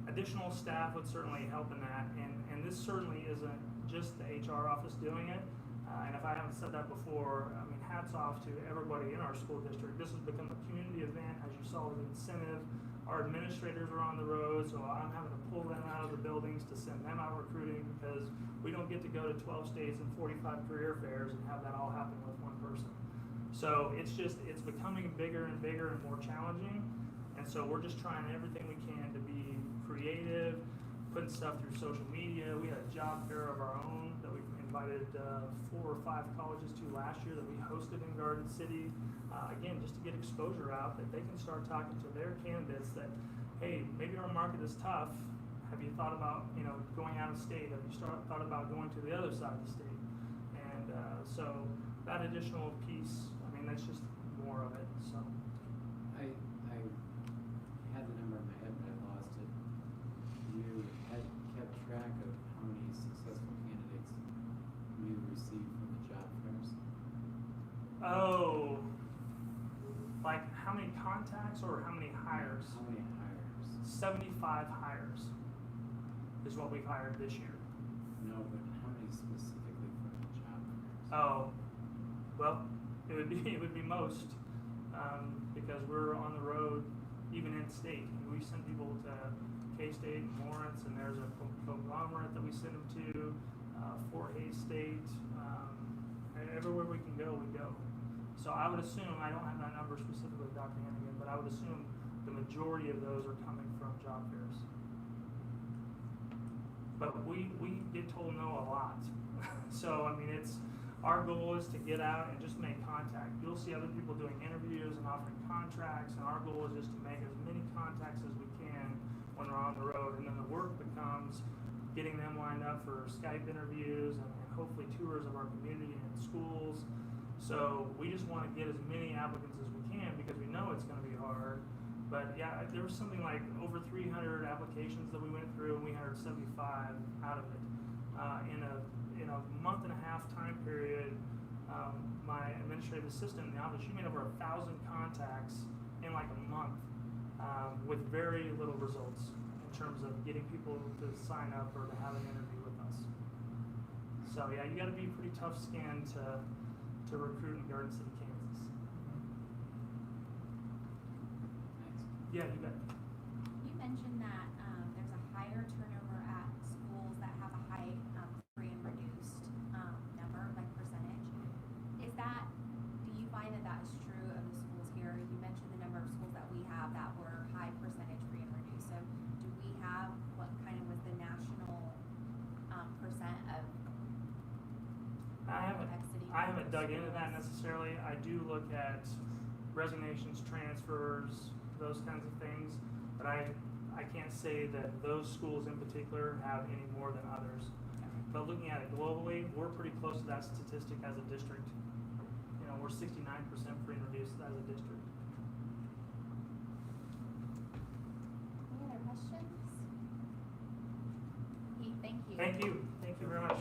additional staff would certainly help in that. And this certainly isn't just the HR office doing it. And if I haven't said that before, I mean, hats off to everybody in our school district. This has become a community event, as you saw with the incentive. Our administrators are on the road, so I'm having to pull them out of the buildings to send them out recruiting because we don't get to go to 12 states and 45 career fairs and have that all happen with one person. So it's becoming bigger and bigger and more challenging. And so we're just trying everything we can to be creative, putting stuff through social media. We had a job fair of our own that we invited 4 or 5 colleges to last year that we hosted in Garden City. Again, just to get exposure out, that they can start talking to their candidates that, hey, maybe our market is tough. Have you thought about, going out of state? Have you thought about going to the other side of the state? And so that additional piece, I mean, that's just more of it. So I had the number in my head, but I lost it. You had kept track of how many successful candidates you received from the job fairs? Oh, like how many contacts or how many hires? How many hires? 75 hires is what we've hired this year. No, but how many specifically from the job fairs? Oh, well, it would be most because we're on the road, even in state. We send people to K-State and Lawrence, and there's a conglomerate that we send them to. Fort Hays State, everywhere we can go, we go. So I would assume, I don't have that number specifically, Dr. Hannigan, but I would assume the majority of those are coming from job fairs. But we get told no a lot. So, I mean, our goal is to get out and just make contact. You'll see other people doing interviews and offering contracts, and our goal is just to make as many contacts as we can when we're on the road. And then the work becomes getting them lined up for Skype interviews and hopefully tours of our community and schools. So we just want to get as many applicants as we can because we know it's going to be hard. But yeah, there was something like over 300 applications that we went through, and we hired 75 out of it. In a month and a half time period, my administrative assistant in the office, she made over 1,000 contacts in like a month with very little results in terms of getting people to sign up or to have an interview with us. So yeah, you got to be pretty tough skinned to recruit in Garden City, Kansas. Thanks. Yeah, you bet. You mentioned that there's a higher turnover at schools that have a high free and reduced number, like percentage. Do you find that is true of the schools here? You mentioned the number of schools that we have that were high percentage free and reduced. So do we have what kind of was the national percent of I haven't dug into that necessarily. I do look look at resignations, transfers, those kinds of things. But I can't say that those schools in particular have any more than others. But looking at it globally, we're pretty close to that statistic as a district. You know, we're 69% for interviews as a district. Any other questions? Heath, thank you. Thank you. Thank you very much.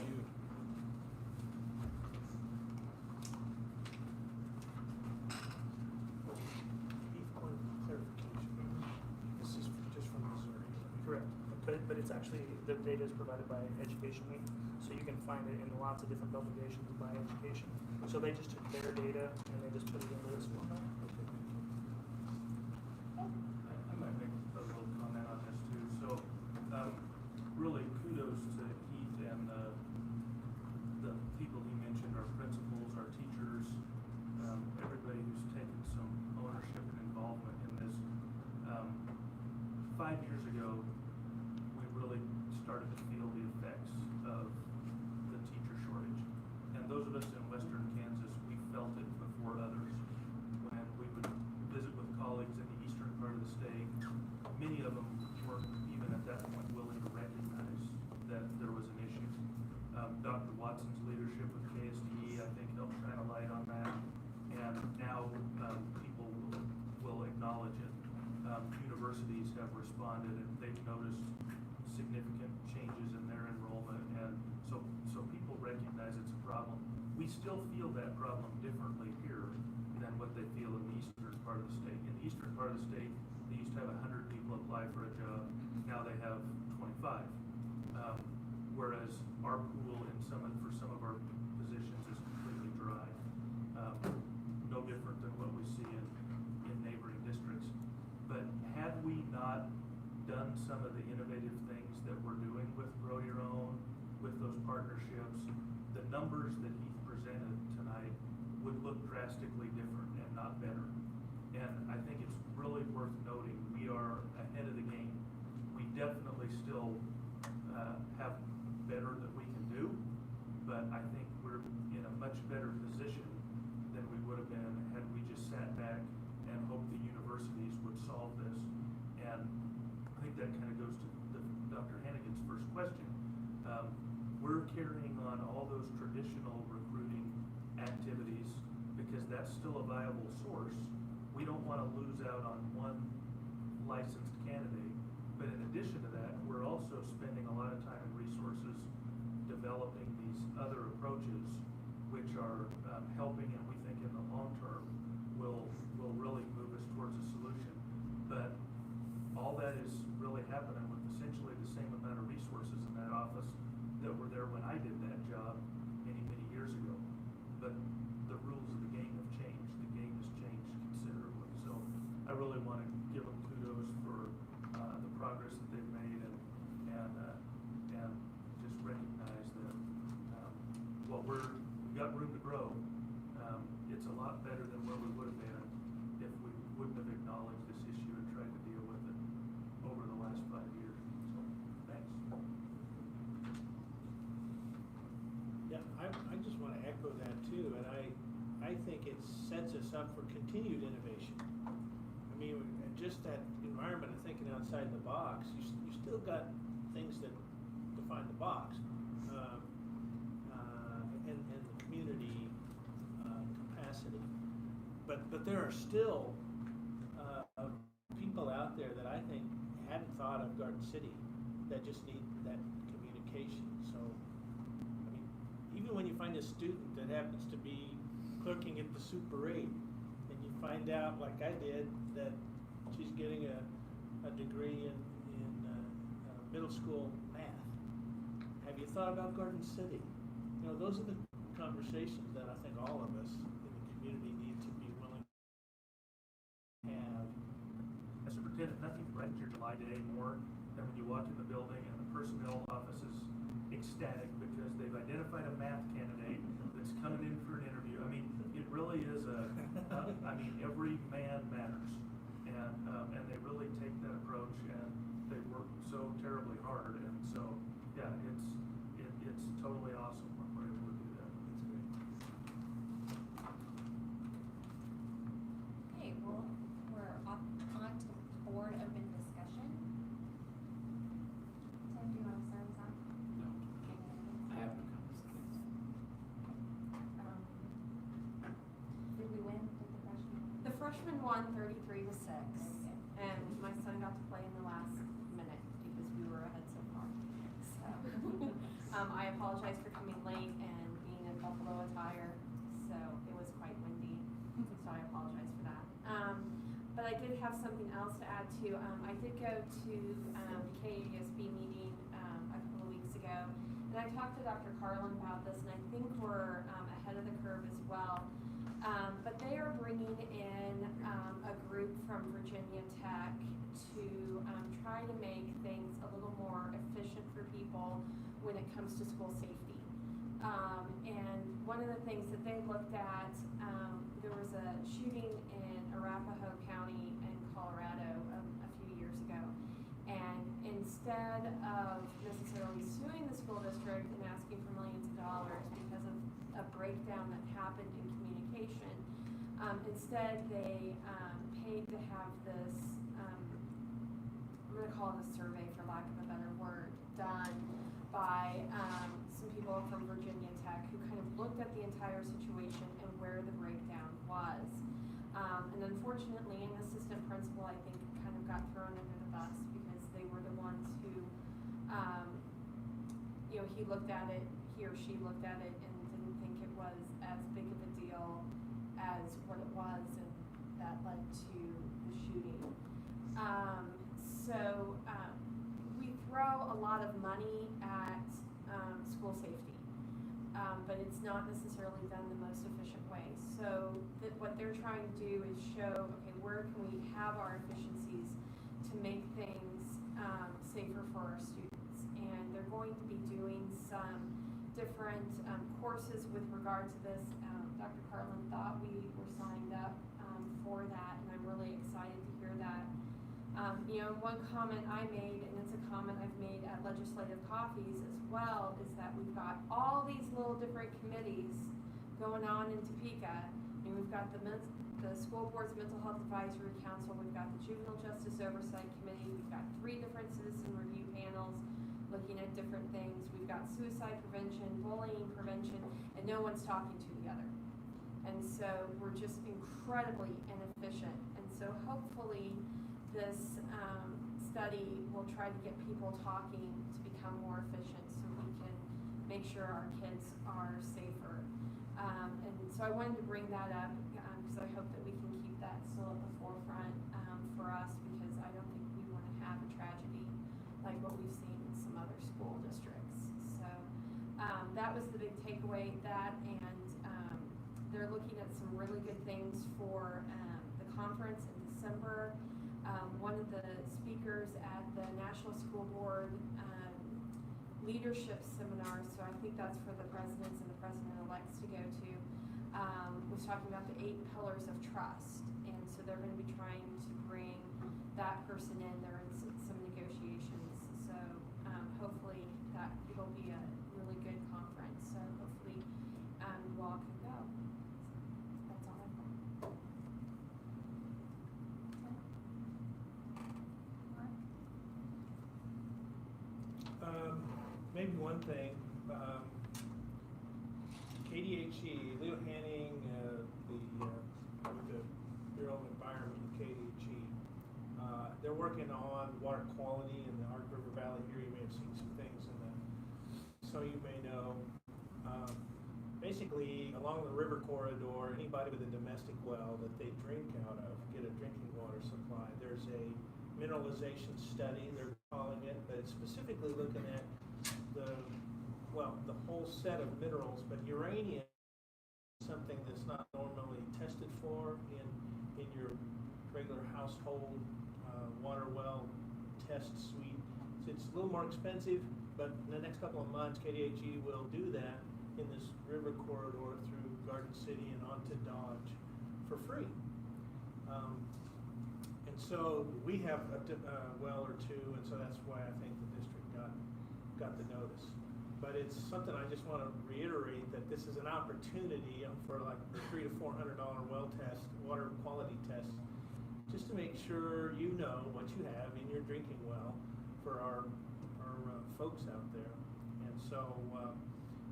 This is just from Missouri. Correct. But it's actually, the data is provided by Education Week, so you can find it in lots of different publications by education. So they just took their data and they just put it into this format. I might make a little comment on this too. So, really kudos to Heath and the people he mentioned, our principals, our teachers, everybody who's taken some ownership and involvement in this. 5 years ago, we really started to feel the effects of the teacher shortage. And those of us in Western Kansas, we felt it before others. When we would visit with colleagues in the eastern part of the state, many of them weren't even at that point willing to recognize that there was an issue. Dr. Watson's leadership with KSTE, I think, helped shine a light on that. And now people will acknowledge it. Universities have responded and they've noticed significant changes in their enrollment, and so people recognize it's a problem. We still feel that problem differently here than what they feel in the eastern part of the state. In the eastern part of the state, they used to have 100 people apply for a job. Now they have 25. Whereas our pool for some of our positions is completely dry. No different than what we see in neighboring districts. But had we not done some of the innovative things that we're doing with Grow Your Own, with those partnerships, the numbers that Heath presented tonight would look drastically different and not better. And I think it's really worth noting we are ahead of the game. We definitely still have better that we can do, but I think we're in a much better position than we would have been had we just sat back and hoped the universities would solve this. And I think that kind of goes to Dr. Hannigan's first question. We're carrying on all those traditional recruiting activities because that's still a viable source. We don't want to lose out on one licensed candidate, but in addition to that, we're also spending a lot of time and resources developing these other approaches which are helping, and we think in the long term will really move us towards a solution. But all that is really happening with essentially the same amount of resources in that office that were there when I did that job many, many years ago. But the rules of the game have changed. The game has changed considerably. So I really want to give them kudos for the progress that they've made and just recognize that while we've got room to grow, it's a lot better than where we would have been if we wouldn't have acknowledged this issue and tried to deal with it over the last 5 years. So, thanks. Yeah, I just want to echo that too, and I think it sets us up for continued innovation. I mean, just that environment of thinking outside the box, you still got things that define the box, and the community capacity. But there are still people out there that I think hadn't thought of Garden City that just need that communication. So, I mean, even when you find a student that happens to be clerking at the Super 8, and you find out, like I did, that she's getting a degree in middle school math. Have you thought about Garden City? You know, those are the conversations that I think all of us in the community need to be willing to have. As superintendent, nothing brightens your July day more than when you walk in the building and the personnel office is ecstatic because they've identified a math candidate that's coming in for an interview. I mean, it really is I mean, every man matters. And they really take that approach, and they work so terribly hard. And so, yeah, it's totally awesome when we're able to do that. It's great. freshman won 33-6, and my son got to play in the last minute because we were ahead so far. So, I apologize for coming late and being in buffalo attire, so it was quite windy, so I apologize for that. But I did have something else to add too. I did go to the KASB meeting a couple of weeks ago, and I talked to Dr. Carlin about this, and I think we're ahead of the curve as well. But they are bringing in a group from Virginia Tech to try to make things a little more efficient for people when it comes to school safety. And one of the things that they looked at, there was a shooting in Arapahoe County in Colorado a few years ago. And instead of necessarily suing the school district and asking for millions of dollars because of a breakdown that happened in communication, instead they paid to have this, I'm going to call it a survey for lack of a better word, done by some people from Virginia Tech who kind of looked at the entire situation and where the breakdown was. And unfortunately, an assistant principal, I think, kind of got thrown under the bus because they were the ones who, he looked at it, he or she looked at it and didn't think it was as big of a deal as what it was, and that led to the shooting. We throw a lot of money at school safety, but it's not necessarily done the most efficient way. So what they're trying to do is show, okay, where can we have our efficiencies to make things safer for our students? And they're going to be doing some different courses with regard to this. Dr. Carlin thought we were signed up for that, and I'm really excited to hear that. One comment I made, and it's a comment I've made at legislative coffees as well, is that we've got all these little different committees going on in Topeka. And we've got the School Board's Mental Health Advisory Council, we've got the Juvenile Justice Oversight Committee, we've got 3 different citizen review panels looking at different things. We've got suicide prevention, bullying prevention, and no one's talking to the other. And so we're just incredibly inefficient. And so hopefully this study will try to get people talking to become more efficient so we can make sure our kids are safer. And so I wanted to bring that up because I hope that we can keep that still at the forefront for us, because I don't think we want to have a tragedy like what we've seen in some other school districts. So that was the big takeaway, that, and they're looking at some really good things for the conference in December. One of the speakers at the National School Board leadership seminar, so I think that's for the presidents and the president-elects to go to, was talking about the 8 pillars of trust. And so they're going to be trying to bring that person in. They're in some negotiations. So hopefully that will be a really good conference. So hopefully you all can go. That's all I've got. Maybe one thing, KDHE, Leo Hanning, with the Bureau of Environment, KDHE, they're working on water quality in the Ark River Valley here. You may have seen some things so you may know. Basically, along the river corridor, anybody with a domestic well that they drink out of, get a drinking water supply. There's a mineralization study, they're calling it, but it's specifically looking at the whole set of minerals, but uranium is something that's not normally tested for in your regular household water well test suite. So it's a little more expensive, but in the next couple of months, KDHE will do that in this river corridor through Garden City and onto Dodge for free. And so we have a well or two, and so that's why I think the district got the notice. But it's something I just want to reiterate, that this is an opportunity for like a $300 to $400 well test, water quality test, just to make sure you know what you have in your drinking well for our folks out there. And so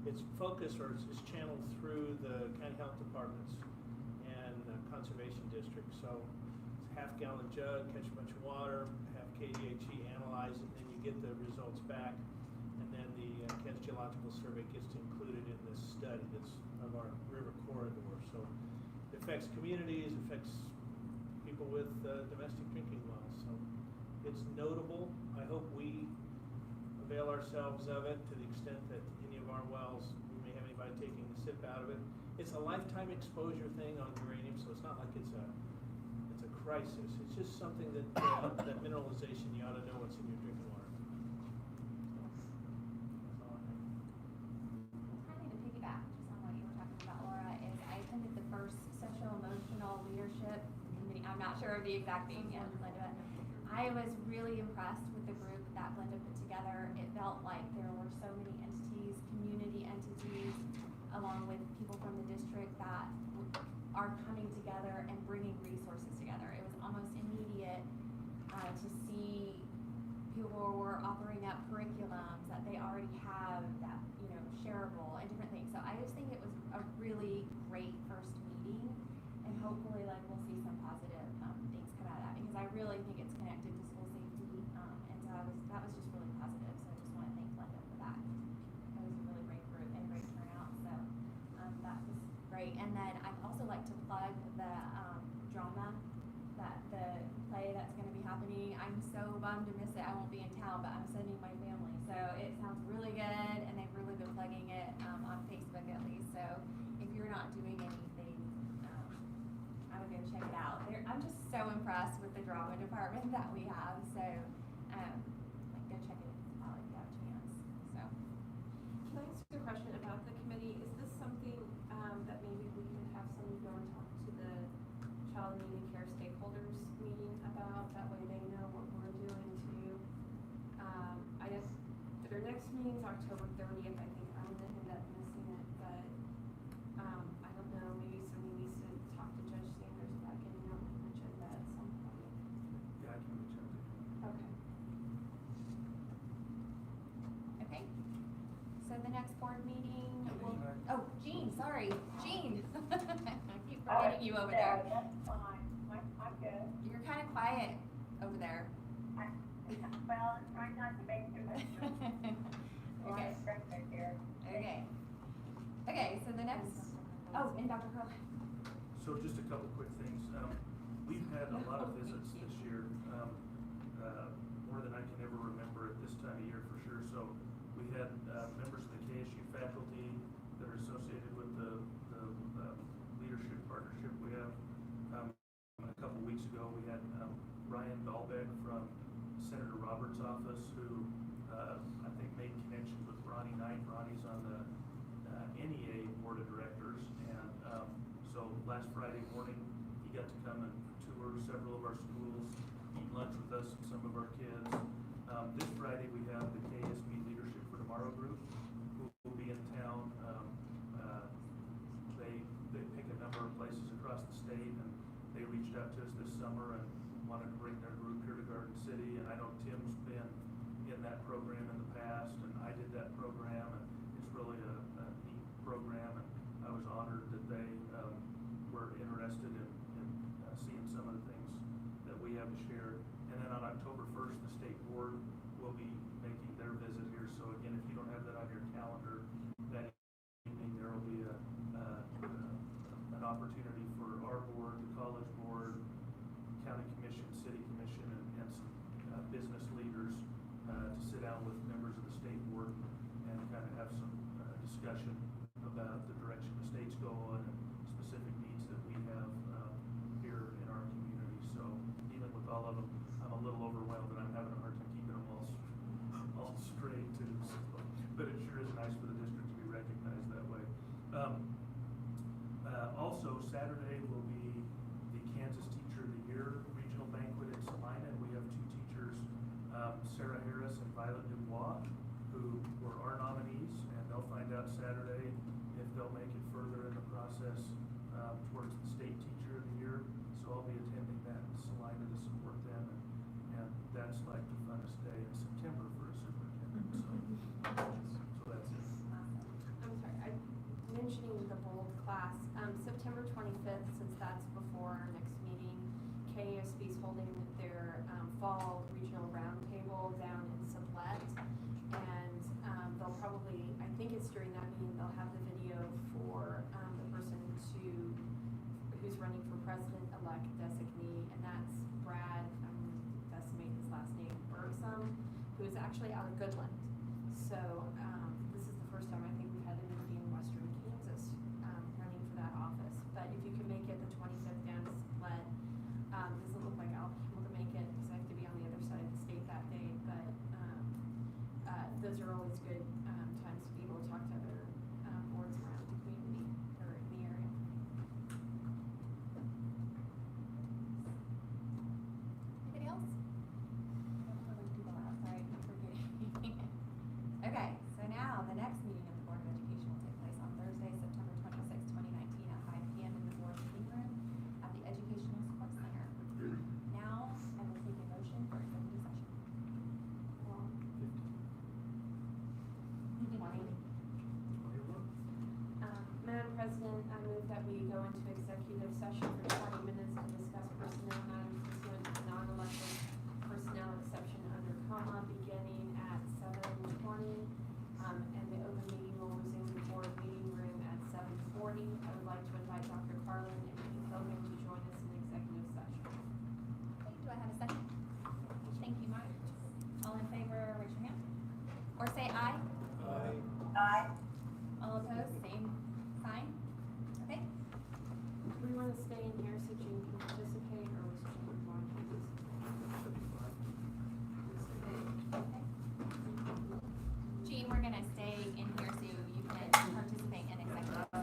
it's focused, or it's channeled through the county health departments and conservation district. So it's a half-gallon jug, catch a bunch of water, have KDHE analyze it, and then you get the results back. And then the Kansas Geological Survey gets included in this study that's of our river corridor. So it affects communities, affects people with domestic drinking wells. So it's notable. I hope we avail ourselves of it to the extent that any of our wells, we may have anybody taking a sip out of it. It's a lifetime exposure thing on uranium, so it's not like it's a crisis. It's just something that that mineralization, you ought to know what's in your drinking water. That's all I have. Kind of to piggyback just on what you were talking about, Laura, is I attended the first social emotional leadership committee. I'm not sure of the exact name yet, but I was really impressed with the group that Glenda put together. It felt like there were so many entities, community entities, along with people from the district that are coming together and bringing resources together. It was almost immediate to see people who were offering up curriculums that they already have that, you know, shareable and different things. So I just think it was a really great first meeting, and hopefully like we'll see some positive things come out of that, because I really think it's connected to school safety, and so that was just really positive. So I just want to thank Glenda for that. It was a really great group and great turnout. So that was great. And then I'd also like to plug the drama, the play that's going to be happening. I'm so bummed to miss it. I won't be in town, but I'm sending my family. So it sounds really good, and they've really been plugging it on Facebook at least. So if you're not doing anything, I would go check it out. I'm just so impressed with the drama department that we have. So like go check it out if you have a chance. So Can I ask you a question about the committee? Is this something that maybe we could have somebody go and talk to the child need and care stakeholders meeting about? That way they know what we're doing too. I guess their next meeting is October 30th. I think I'm gonna end up missing it, but I don't know. Maybe somebody needs to talk to Judge Sanders about getting on the agenda at some point. Yeah, I can reach out to you. Okay. okay. So the next board meeting will. Can I- Oh, Jean. Sorry, Jean. I keep forgetting you over there. That's fine. I'm good. You're kind of quiet over there. Well, I'm trying not to make too much noise. Okay. Here. Okay. Okay, so the next, oh, and Dr. Curl. So just a couple quick things. We've had a lot of visits this year, more than I can ever remember at this time of year for sure. So we had members of the KSU faculty that are associated with the leadership partnership we have. A couple weeks ago, we had Ryan Dahlbeck from Senator Roberts' office, who I think made connections with Ronnie Knight. Ronnie's on the NEA board of directors, and so last Friday morning he got to come and tour several of our schools, eat lunch with us and some of our kids. This Friday we have the KSB Leadership for Tomorrow group who will be in town. They pick a number of places across the state, and they reached out to us this summer and wanted to bring their group here to Garden City. And I know Tim's been in that program in the past, and I did that program, and it's really a neat program, and I was honored that they were interested in seeing some of the things that we have to share. And then on October 1st, the state board will be making their visit here. So again, if you don't have that on your calendar, that evening there will be an opportunity for our board, the college board, county commission, city commission, and some business leaders to sit down with members of the state board and kind of have some discussion about the direction the state's going and specific needs that we have here in our community. So even with all of them, I'm a little overwhelmed, and I'm having a hard time keeping them all straight too. So, but it sure is nice for the district to be recognized that way. Also, Saturday will be the Kansas Teacher of the Year regional banquet in Salina, and we have two teachers, Sarah Harris and Violet Dubois, who were our nominees, and they'll find out Saturday if they'll make it further in the process towards the State Teacher of the Year. So I'll be attending that in Salina to support them, and that's like the funnest day in September for a superintendent. So that's it. I'm sorry, mentioning the bold class, September 25th, since that's before KASB is holding their fall regional roundtable down in Sublette, and they'll probably, I think it's during that meeting, they'll have the video for the person who's running for president